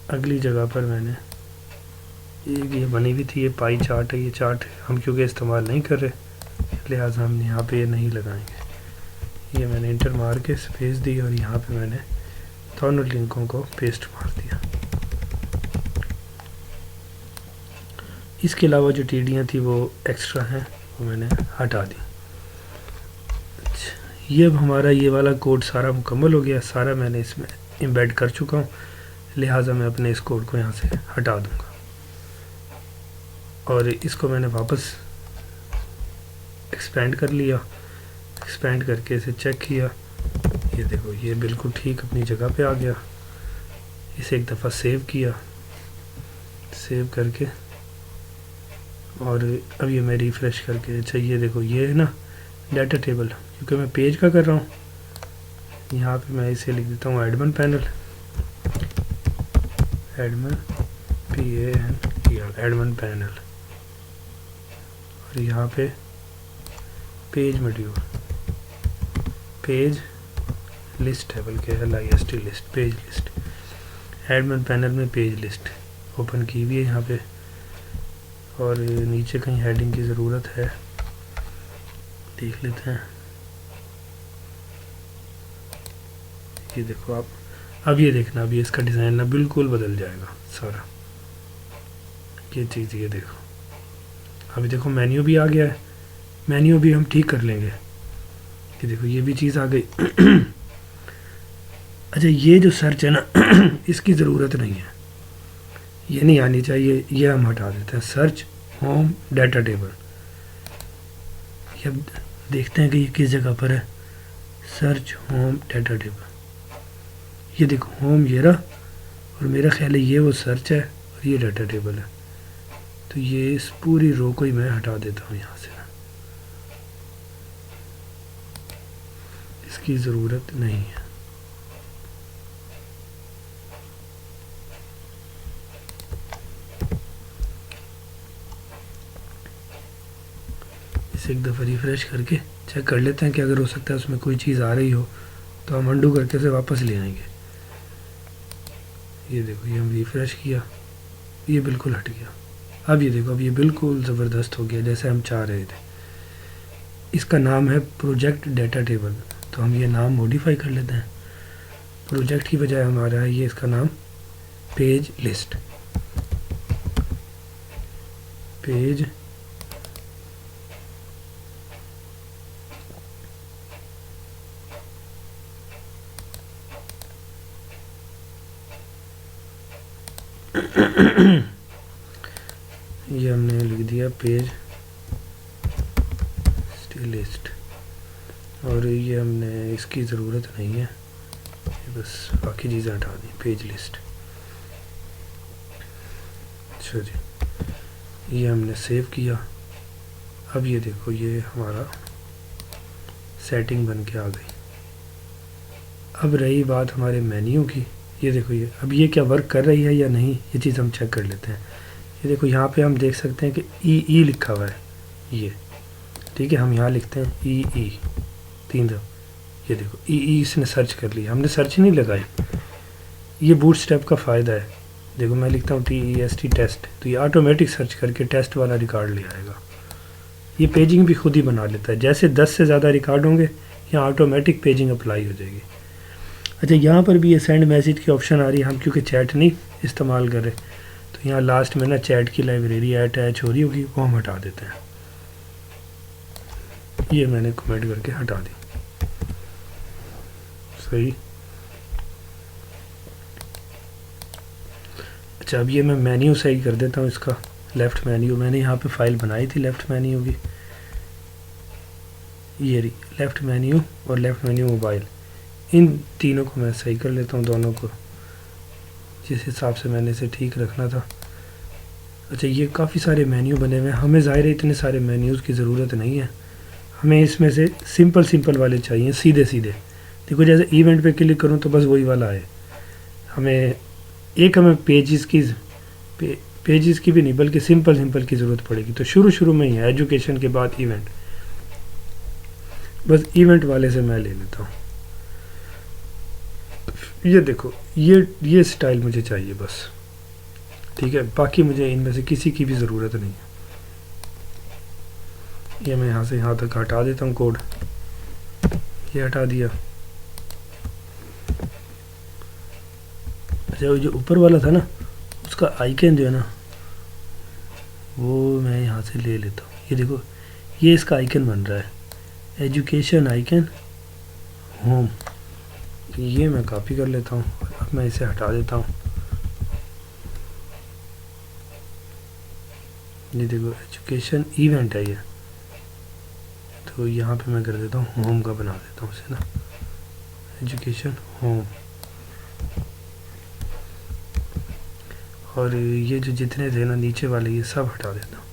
अगली जगह पर मैंने ये बनी हुई थी, ये पाई चार्ट है, ये चार्ट हम क्योंकि इस्तेमाल नहीं कर रहे लिहाजा हम यहाँ पे ये नहीं लगाएंगे। ये मैंने इंटर मार के स्पेस दी और यहाँ पे मैंने दोनों लिंकों को पेस्ट मार दिया। इसके अलावा जो टीडियाँ थी वो एक्स्ट्रा हैं, वो मैंने हटा दी। अच्छा, ये अब हमारा ये वाला कोड सारा मुकम्मल हो गया, सारा मैंने इसमें एम्बेड कर चुका हूँ, लिहाजा मैं अपने इस कोड को यहाँ से हटा दूँगा। और इसको मैंने वापस एक्सपेंड कर लिया, एक्सपेंड करके इसे चेक किया, ये देखो ये बिल्कुल ठीक अपनी जगह पे आ गया। इसे एक दफ़ा सेव किया, सेव करके और अब ये मैं रिफ़्रेश करके, अच्छा ये देखो ये है ना डाटा टेबल, क्योंकि मैं पेज का कर रहा हूँ, यहाँ पे मैं इसे लिख देता हूँ admin panel, admin PANEL, admin panel. और यहाँ पे पेज मॉड्यूल, पेज लिस्ट है, बल्कि LIST list, page list, admin panel में पेज लिस्ट ओपन की हुई है यहाँ पे। और नीचे कहीं हेडिंग की ज़रूरत है, देख लेते हैं। ये देखो आप, अब ये देखना, अभी इसका डिज़ाइन ना बिल्कुल बदल जाएगा सारा, ये चीज़ ये देखो, अभी देखो मेन्यू भी आ गया है, मेन्यू भी हम ठीक कर लेंगे। ये देखो ये भी चीज़ आ गई। अच्छा ये जो सर्च है ना इसकी ज़रूरत नहीं है, ये नहीं आनी चाहिए, ये हम हटा देते हैं। सर्च होम डाटा टेबल, ये अब देखते हैं कि ये किस जगह पर है। सर्च होम डाटा टेबल, ये देखो होम ये रहा, और मेरा ख्याल है ये वो सर्च है और ये डाटा टेबल है। तो ये इस पूरी रो को ही मैं हटा देता हूँ यहाँ से, इसकी ज़रूरत नहीं है। इसे एक दफ़ा रिफ़्रेश करके चेक कर लेते हैं कि अगर हो सकता है उसमें कोई चीज़ आ रही हो तो हम अंडू करके से वापस ले आएंगे। ये देखो ये हम रिफ़्रेश किया, ये बिल्कुल हट गया। अब ये देखो, अब ये बिल्कुल ज़बरदस्त हो गया जैसे हम चाह रहे थे। इसका नाम है प्रोजेक्ट डाटा टेबल, तो हम ये नाम मॉडिफाई कर लेते हैं। प्रोजेक्ट की बजाय हमारा है ये इसका नाम पेज लिस्ट, पेज ये हमने लिख दिया पेज लिस्ट, और ये हमने इसकी ज़रूरत नहीं है, बस बाकी चीज़ें हटा दी, पेज लिस्ट। अच्छा जी, ये हमने सेव किया। अब ये देखो ये हमारा सेटिंग बन के आ गई। अब रही बात हमारे मेन्यू की, ये देखो ये अब ये क्या वर्क कर रही है या नहीं, ये चीज़ हम चेक कर लेते हैं। ये देखो यहाँ पे हम देख सकते हैं कि ई लिखा हुआ है, ये ठीक है, हम यहाँ लिखते हैं ई 3 दफ़ा। ये देखो ई इसने सर्च कर लिया, हमने सर्च नहीं लगाई। ये बूटस्ट्रैप का फ़ायदा है। देखो मैं लिखता हूँ TEST टेस्ट, तो ये ऑटोमेटिक सर्च करके टेस्ट वाला रिकॉर्ड ले आएगा। ये पेजिंग भी खुद ही बना लेता है, जैसे 10 से ज़्यादा रिकॉर्ड होंगे यहाँ ऑटोमेटिक पेजिंग अप्लाई हो जाएगी। अच्छा यहाँ पर भी ये सेंड मैसेज की ऑप्शन आ रही है, हम क्योंकि चैट नहीं इस्तेमाल कर रहे, तो यहाँ लास्ट में ना चैट की लाइब्रेरी अटैच हो रही होगी, वो हम हटा देते हैं। ये मैंने कमेंट करके हटा दी। सही। अच्छा अब ये मैं मेन्यू सही कर देता हूँ इसका, लेफ़्ट मेन्यू, मैंने यहाँ पे फ़ाइल बनाई थी लेफ़्ट मेन्यू की, ये रही लेफ़्ट मेन्यू और लेफ़्ट मेन्यू मोबाइल, इन तीनों को मैं सही कर लेता हूँ दोनों को, जिस हिसाब से मैंने इसे ठीक रखना था। अच्छा, ये काफ़ी सारे मेन्यू बने हुए हैं, हमें ज़ाहिर है इतने सारे मेन्यूज़ की ज़रूरत नहीं है, हमें इसमें से सिंपल वाले चाहिए, सीधे सीधे। देखो जैसे इवेंट पे क्लिक करूँ तो बस वही वाला है, हमें पेजेस की पेजेस की भी नहीं बल्कि सिंपल की ज़रूरत पड़ेगी। तो शुरू में ही है एजुकेशन के बाद इवेंट, बस इवेंट वाले से मैं ले लेता हूँ। ये देखो ये स्टाइल मुझे चाहिए बस, ठीक है, बाकी मुझे इनमें से किसी की भी ज़रूरत नहीं है। ये मैं यहाँ से यहाँ तक हटा देता हूँ कोड, ये हटा दिया। अच्छा, वो जो ऊपर वाला था ना, उसका आइकन जो है ना, वो मैं यहाँ से ले लेता हूँ। ये देखो, ये इसका आइकन बन रहा है, एजुकेशन आइकन होम, ये मैं कॉपी कर लेता हूँ। अब मैं इसे हटा देता हूँ। ये देखो एजुकेशन इवेंट है ये, तो यहाँ पे मैं कर देता हूँ होम का, बना देता हूँ इसे ना, एजुकेशन होम। और ये जो जितने थे ना नीचे वाले, ये सब हटा देता हूँ।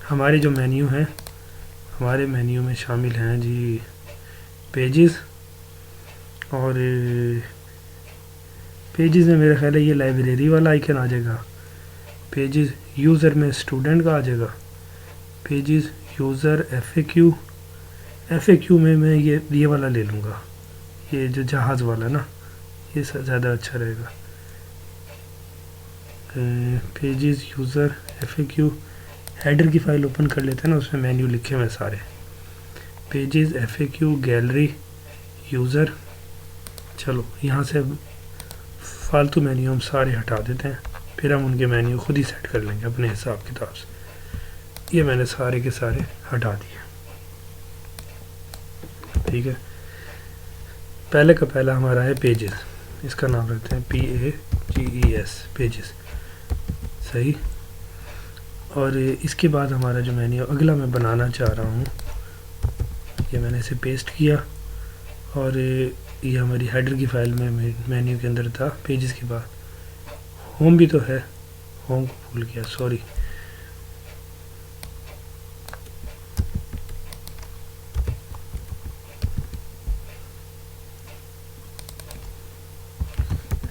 हमारे जो मेन्यू हैं, हमारे मेन्यू में शामिल हैं जी पेजेस, और पेजेस में मेरा ख्याल है ये लाइब्रेरी वाला आइकन आ जाएगा, पेजेस यूज़र में स्टूडेंट का आ जाएगा, पेजेस यूज़र एफएक्यू में मैं ये वाला ले लूँगा, ये जो जहाज़ वाला ना, ये ज़्यादा अच्छा रहेगा। पेजेस यूज़र एफएक्यू, हेडर की फ़ाइल ओपन कर लेते हैं ना, उसमें मेन्यू लिखे हुए सारे, पेजेस एफएक्यू गैलरी यूज़र। चलो यहाँ से फालतू मेन्यू हम सारे हटा देते हैं, फिर हम उनके मेन्यू खुद ही सेट कर लेंगे अपने हिसाब किताब से। ये मैंने सारे के सारे हटा दिए, ठीक है। पहले का पहला हमारा है पेजेस, इसका नाम रखते हैं PAGES, पेजेस, सही। और इसके बाद हमारा जो मेन्यू अगला मैं बनाना चाह रहा हूँ, ये मैंने इसे पेस्ट किया, और ये हमारी हेडर की फ़ाइल में मेन्यू के अंदर था, पेजेस के बाद होम भी तो है, होम को भूल गया, सॉरी।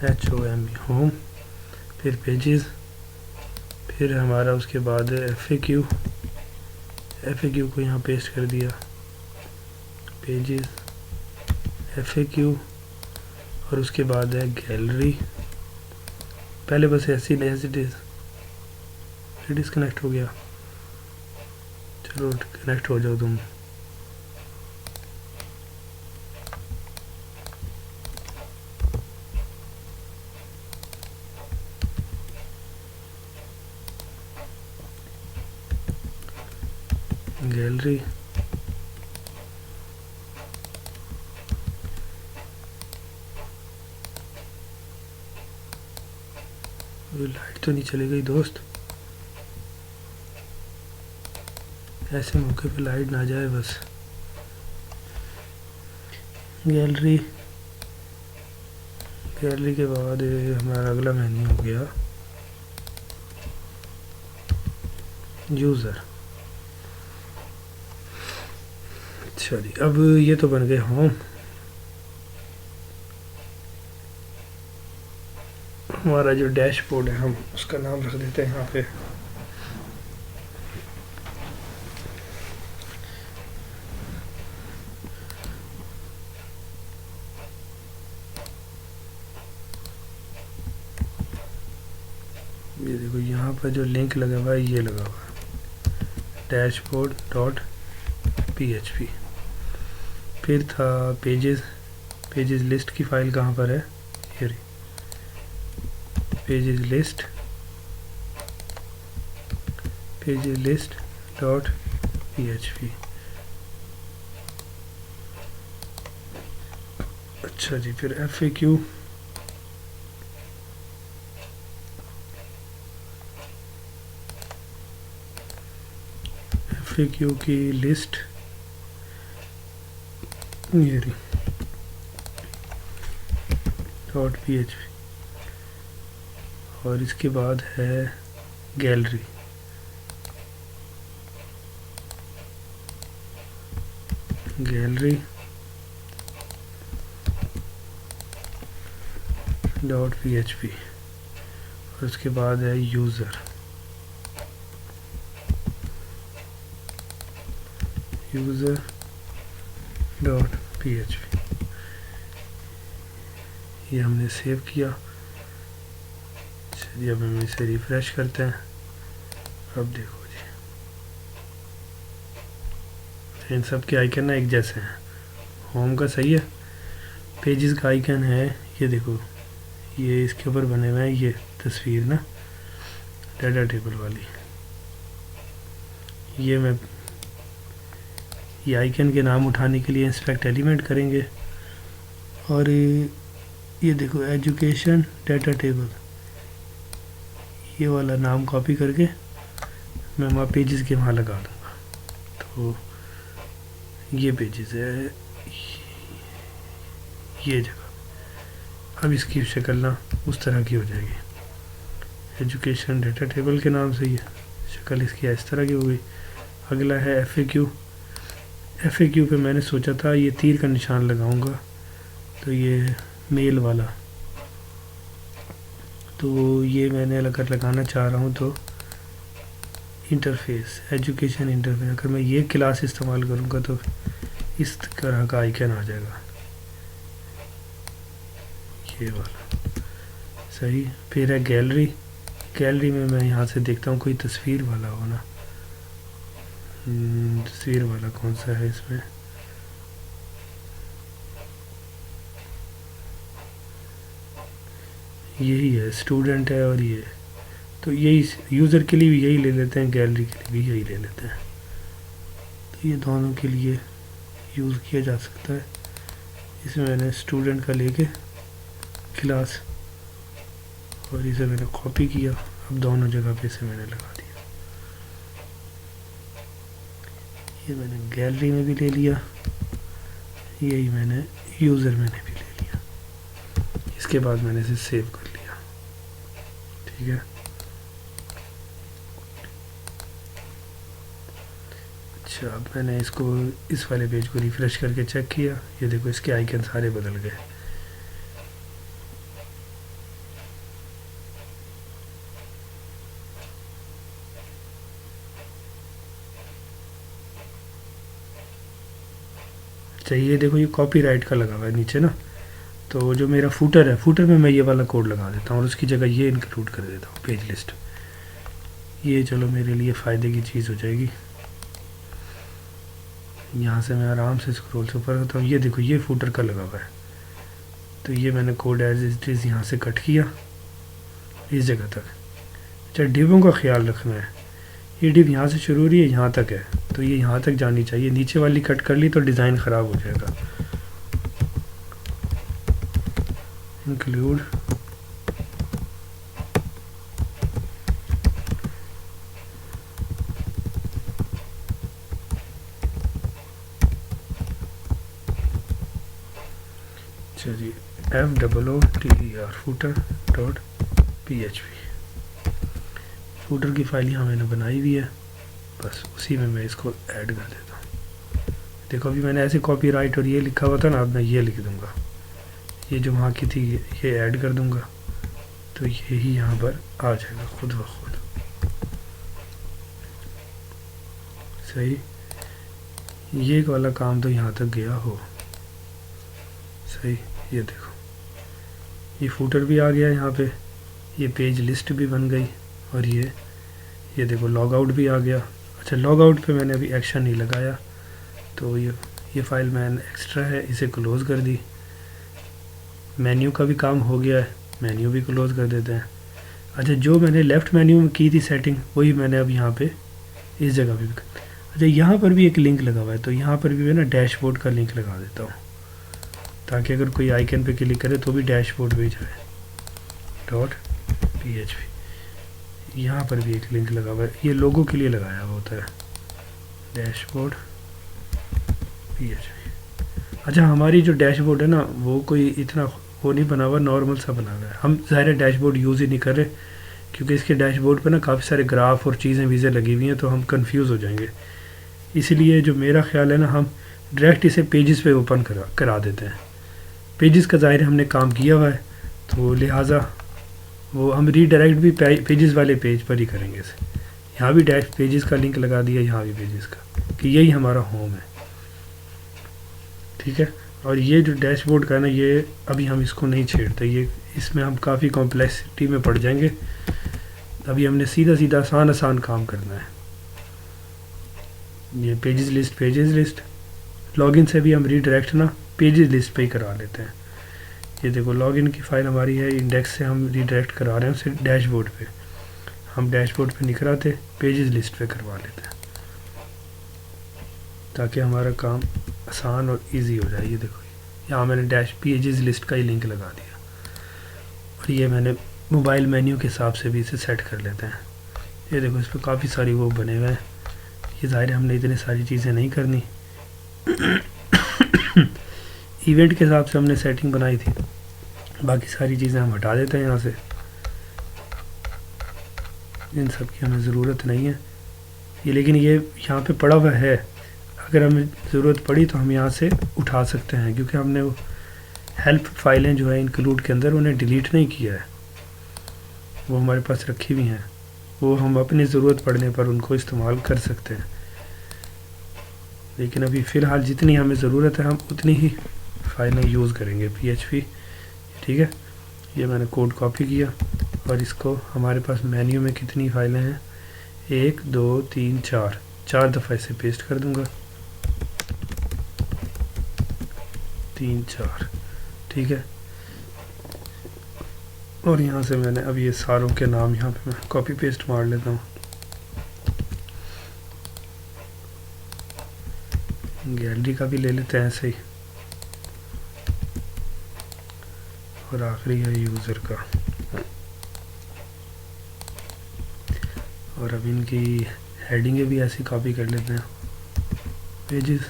HOME होम, फिर पेजेस, फिर हमारा उसके बाद FAQ को यहाँ पेस्ट कर दिया, पेजेस FAQ, और उसके बाद है गैलरी। पहले बस ऐसे डिस्कनेक्ट हो गया, चलो कनेक्ट हो जाओ तुम। गैलरी, लाइट तो नहीं चली गई दोस्त, ऐसे मौके पे लाइट ना जाए बस। गैलरी के बाद हमारा अगला मेन्यू हो गया यूज़र। अच्छा जी, अब ये तो बन गए होम। हमारा जो डैशबोर्ड है, हम उसका नाम रख देते हैं यहाँ पे ये देखो, यहाँ पर जो लिंक लगा हुआ है ये लगा हुआ है dashboard.php। फिर था पेजेस लिस्ट की फ़ाइल कहाँ पर है, ये रही, पेजेस लिस्ट डॉट PHP। अच्छा जी, फिर FAQ, FAQ की लिस्ट ये रही .php, और इसके बाद है गैलरी, .php, और उसके बाद है यूज़र .php। ये हमने सेव किया। चलिए अब हम इसे रिफ्रेश करते हैं। अब देखो जी, इन सब के आइकन ना एक जैसे हैं। होम का सही है, पेजेस का आइकन है ये देखो, ये इसके ऊपर बने हुए हैं ये तस्वीर ना डाटा टेबल वाली। ये आइकन के नाम उठाने के लिए इंस्पेक्ट एलिमेंट करेंगे, और ये देखो एजुकेशन डाटा टेबल, ये वाला नाम कॉपी करके मैं वहाँ पेजेस के वहाँ लगा दूँगा। तो ये पेजेस है ये जगह। अब इसकी शक्ल ना उस तरह की हो जाएगी, एजुकेशन डाटा टेबल के नाम से ये शक्ल इसकी इस तरह की हो गई। अगला है FAQ। FAQ पे मैंने सोचा था ये तीर का निशान लगाऊंगा, तो ये मेल वाला, तो ये मैंने अगर लगाना चाह रहा हूँ तो इंटरफेस, एजुकेशन इंटरफेस, अगर मैं ये क्लास इस्तेमाल करूँगा तो इस तरह का आइकन आ जाएगा ये वाला। सही। फिर है गैलरी। गैलरी में मैं यहाँ से देखता हूँ कोई तस्वीर वाला हो ना। तस्वीर वाला कौन सा है इसमें? यही है, स्टूडेंट है, और ये तो यही यूज़र के लिए भी यही ले लेते हैं, गैलरी के लिए भी यही ले लेते हैं। तो ये दोनों के लिए यूज़ किया जा सकता है। इसमें मैंने स्टूडेंट का लेके क्लास, और इसे मैंने कॉपी किया, अब दोनों जगह पे इसे मैंने लगा दिया। ये मैंने गैलरी में भी ले लिया, यही मैंने यूज़र में भी ले लिया। इसके बाद मैंने इसे सेव कर लिया। ठीक है। अच्छा, अब मैंने इसको इस वाले पेज को रिफ़्रेश करके चेक किया, ये देखो इसके आइकन सारे बदल गए। अच्छा, ये देखो ये कॉपीराइट का लगा हुआ है नीचे ना, तो जो मेरा फूटर है, फूटर में मैं ये वाला कोड लगा देता हूँ और उसकी जगह ये इंक्लूड कर देता हूँ, पेज लिस्ट। ये चलो मेरे लिए फ़ायदे की चीज़ हो जाएगी। यहाँ से मैं आराम से स्क्रॉल से ऊपर होता हूँ। ये देखो ये फूटर का लगा हुआ है, तो ये मैंने कोड एज इट इज़ यहाँ से कट किया इस जगह तक। अच्छा, डिवों का ख्याल रखना है, ये डिव यहाँ से शुरू हो रही है, यहाँ तक है, तो ये यहाँ तक जानी चाहिए। नीचे वाली कट कर ली तो डिज़ाइन ख़राब हो जाएगा। इंक्लूड चलिए FOOTER .php फूटर की फाइल यहाँ मैंने बनाई हुई है, बस उसी में मैं इसको ऐड कर देता हूँ। देखो अभी मैंने ऐसे कॉपीराइट और ये लिखा हुआ था ना, अब मैं ये लिख दूँगा, ये जो वहाँ की थी ये ऐड कर दूँगा, तो यही यहाँ पर आ जाएगा खुद ब खुद। सही। ये वाला काम तो यहाँ तक गया हो। सही। ये देखो ये फूटर भी आ गया यहाँ पे, ये पेज लिस्ट भी बन गई, और ये देखो लॉग आउट भी आ गया। अच्छा, लॉग आउट पे मैंने अभी एक्शन नहीं लगाया, तो ये फाइल मैंने एक्स्ट्रा है, इसे क्लोज़ कर दी। मेन्यू का भी काम हो गया है, मेन्यू भी क्लोज़ कर देते हैं। अच्छा, जो मैंने लेफ़्ट मेन्यू में की थी सेटिंग, वही मैंने अब यहाँ पे इस जगह भी। अच्छा, यहाँ पर भी एक लिंक लगा हुआ है, तो यहाँ पर भी मैं ना डैशबोर्ड का लिंक लगा देता हूँ, ताकि अगर कोई आइकन पे क्लिक करे तो भी डैशबोर्ड पे जाए। .php यहाँ पर भी एक लिंक लगा हुआ है, ये लोगों के लिए लगाया हुआ होता है, डैशबोर्ड PHP। अच्छा, हमारी जो डैशबोर्ड है ना वो कोई इतना वो नहीं बना हुआ, नॉर्मल सा बना हुआ है। हम ज़ाहिर डैशबोर्ड यूज़ ही नहीं कर रहे क्योंकि इसके डैशबोर्ड पे ना काफ़ी सारे ग्राफ और चीज़ें वीज़ें लगी हुई हैं, तो हम कंफ्यूज हो जाएंगे। इसीलिए जो मेरा ख्याल है ना, हम डायरेक्ट इसे पेजेस पे ओपन करा देते हैं। पेजेस का ज़ाहिर हमने काम किया हुआ है, तो लिहाजा वो हम रीडायरेक्ट भी पेजेस वाले पेज पर ही करेंगे इसे। यहाँ भी डैश पेजेस का लिंक लगा दिया, यहाँ भी पेजेस का, कि यही हमारा होम है। ठीक है, और ये जो डैशबोर्ड का है ना, ये अभी हम इसको नहीं छेड़ते, ये इसमें हम काफ़ी कॉम्प्लेक्सिटी में पड़ जाएंगे। अभी हमने सीधा सीधा आसान काम करना है। ये पेजेस लिस्ट लॉगिन से भी हम रीडायरेक्ट ना पेजेस लिस्ट पे ही करा लेते हैं। ये देखो लॉगिन की फ़ाइल हमारी है, इंडेक्स से हम रीडायरेक्ट करा रहे हैं उसे डैशबोर्ड पे। हम डैशबोर्ड पे नहीं कराते, पेजेस लिस्ट पे करवा लेते हैं ताकि हमारा काम आसान और इजी हो जाए। ये देखो यहाँ मैंने पेजेस लिस्ट का ही लिंक लगा दिया, और ये मैंने मोबाइल मेन्यू के हिसाब से भी इसे सेट कर लेते हैं। ये देखो इस पर काफ़ी सारी वो बने हुए हैं। ये ज़ाहिर है हमने इतनी सारी चीज़ें नहीं करनी। इवेंट के हिसाब से हमने सेटिंग बनाई थी, बाकी सारी चीज़ें हम हटा देते हैं यहाँ से, इन सब की हमें ज़रूरत नहीं है ये। लेकिन ये यहाँ पे पड़ा हुआ है, अगर हमें ज़रूरत पड़ी तो हम यहाँ से उठा सकते हैं, क्योंकि हमने वो हेल्प फाइलें जो है इंक्लूड के अंदर उन्हें डिलीट नहीं किया है, वो हमारे पास रखी हुई हैं। वो हम अपनी ज़रूरत पड़ने पर उनको इस्तेमाल कर सकते हैं, लेकिन अभी फ़िलहाल जितनी हमें ज़रूरत है हम उतनी ही फाइलें यूज़ करेंगे PHP। ठीक है, ये मैंने कोड कॉपी किया, और इसको हमारे पास मेन्यू में कितनी फाइलें हैं, 1 2 3 4 दफ़ा इसे पेस्ट कर दूंगा, 3 4। ठीक है, और यहाँ से मैंने अब ये सारों के नाम यहाँ पे मैं कॉपी पेस्ट मार लेता हूँ। गैलरी का भी ले लेते हैं ऐसे ही, और आखिरी है यूज़र का। और अब इनकी हेडिंगें भी ऐसी कॉपी कर लेते हैं, पेजेस।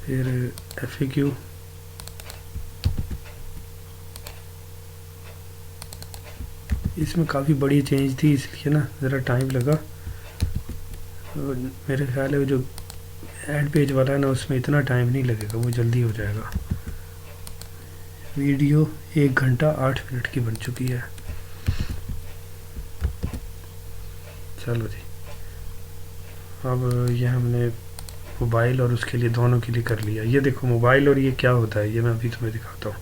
फिर FAQ, इसमें काफ़ी बड़ी चेंज थी इसलिए ना ज़रा टाइम लगा। मेरे ख्याल है जो ऐड पेज वाला है ना उसमें इतना टाइम नहीं लगेगा, वो जल्दी हो जाएगा। वीडियो 1 घंटा 8 मिनट की बन चुकी है। चलो जी, अब ये हमने मोबाइल और उसके लिए दोनों के लिए कर लिया। ये देखो मोबाइल और ये क्या होता है, ये मैं अभी तुम्हें दिखाता हूँ।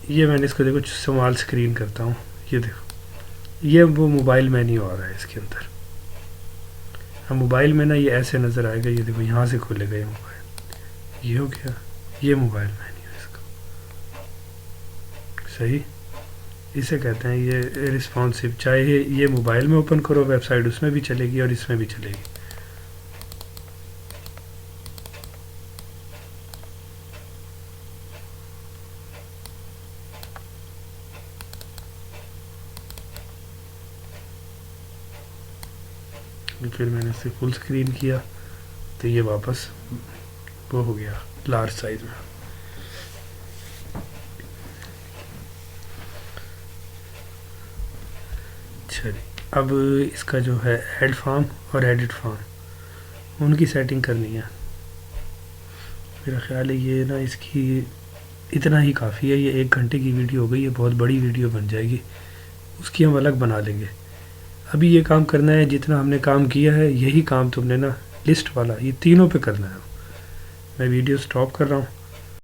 ये मैंने इसको देखो स्मॉल स्क्रीन करता हूँ, ये देखो ये वो मोबाइल मेन्यू आ रहा है इसके अंदर। हम मोबाइल में ना ये ऐसे नज़र आएगा, ये देखो यहाँ से खुलेगा ये मोबाइल, ये हो गया, ये मोबाइल मेन्यू है इसका। सही, इसे कहते हैं ये रिस्पॉन्सिव। चाहे ये मोबाइल में ओपन करो वेबसाइट, उसमें भी चलेगी और इसमें भी चलेगी। फिर मैंने इसे फुल स्क्रीन किया तो ये वापस वो हो गया लार्ज साइज में। चलिए, अब इसका जो है ऐड फॉर्म और एडिट फॉर्म, उनकी सेटिंग करनी है। मेरा ख्याल है ये ना इसकी इतना ही काफ़ी है। ये 1 घंटे की वीडियो हो गई, ये बहुत बड़ी वीडियो बन जाएगी, उसकी हम अलग बना लेंगे। अभी ये काम करना है, जितना हमने काम किया है यही काम तुमने ना लिस्ट वाला ये तीनों पे करना है। मैं वीडियो स्टॉप कर रहा हूँ।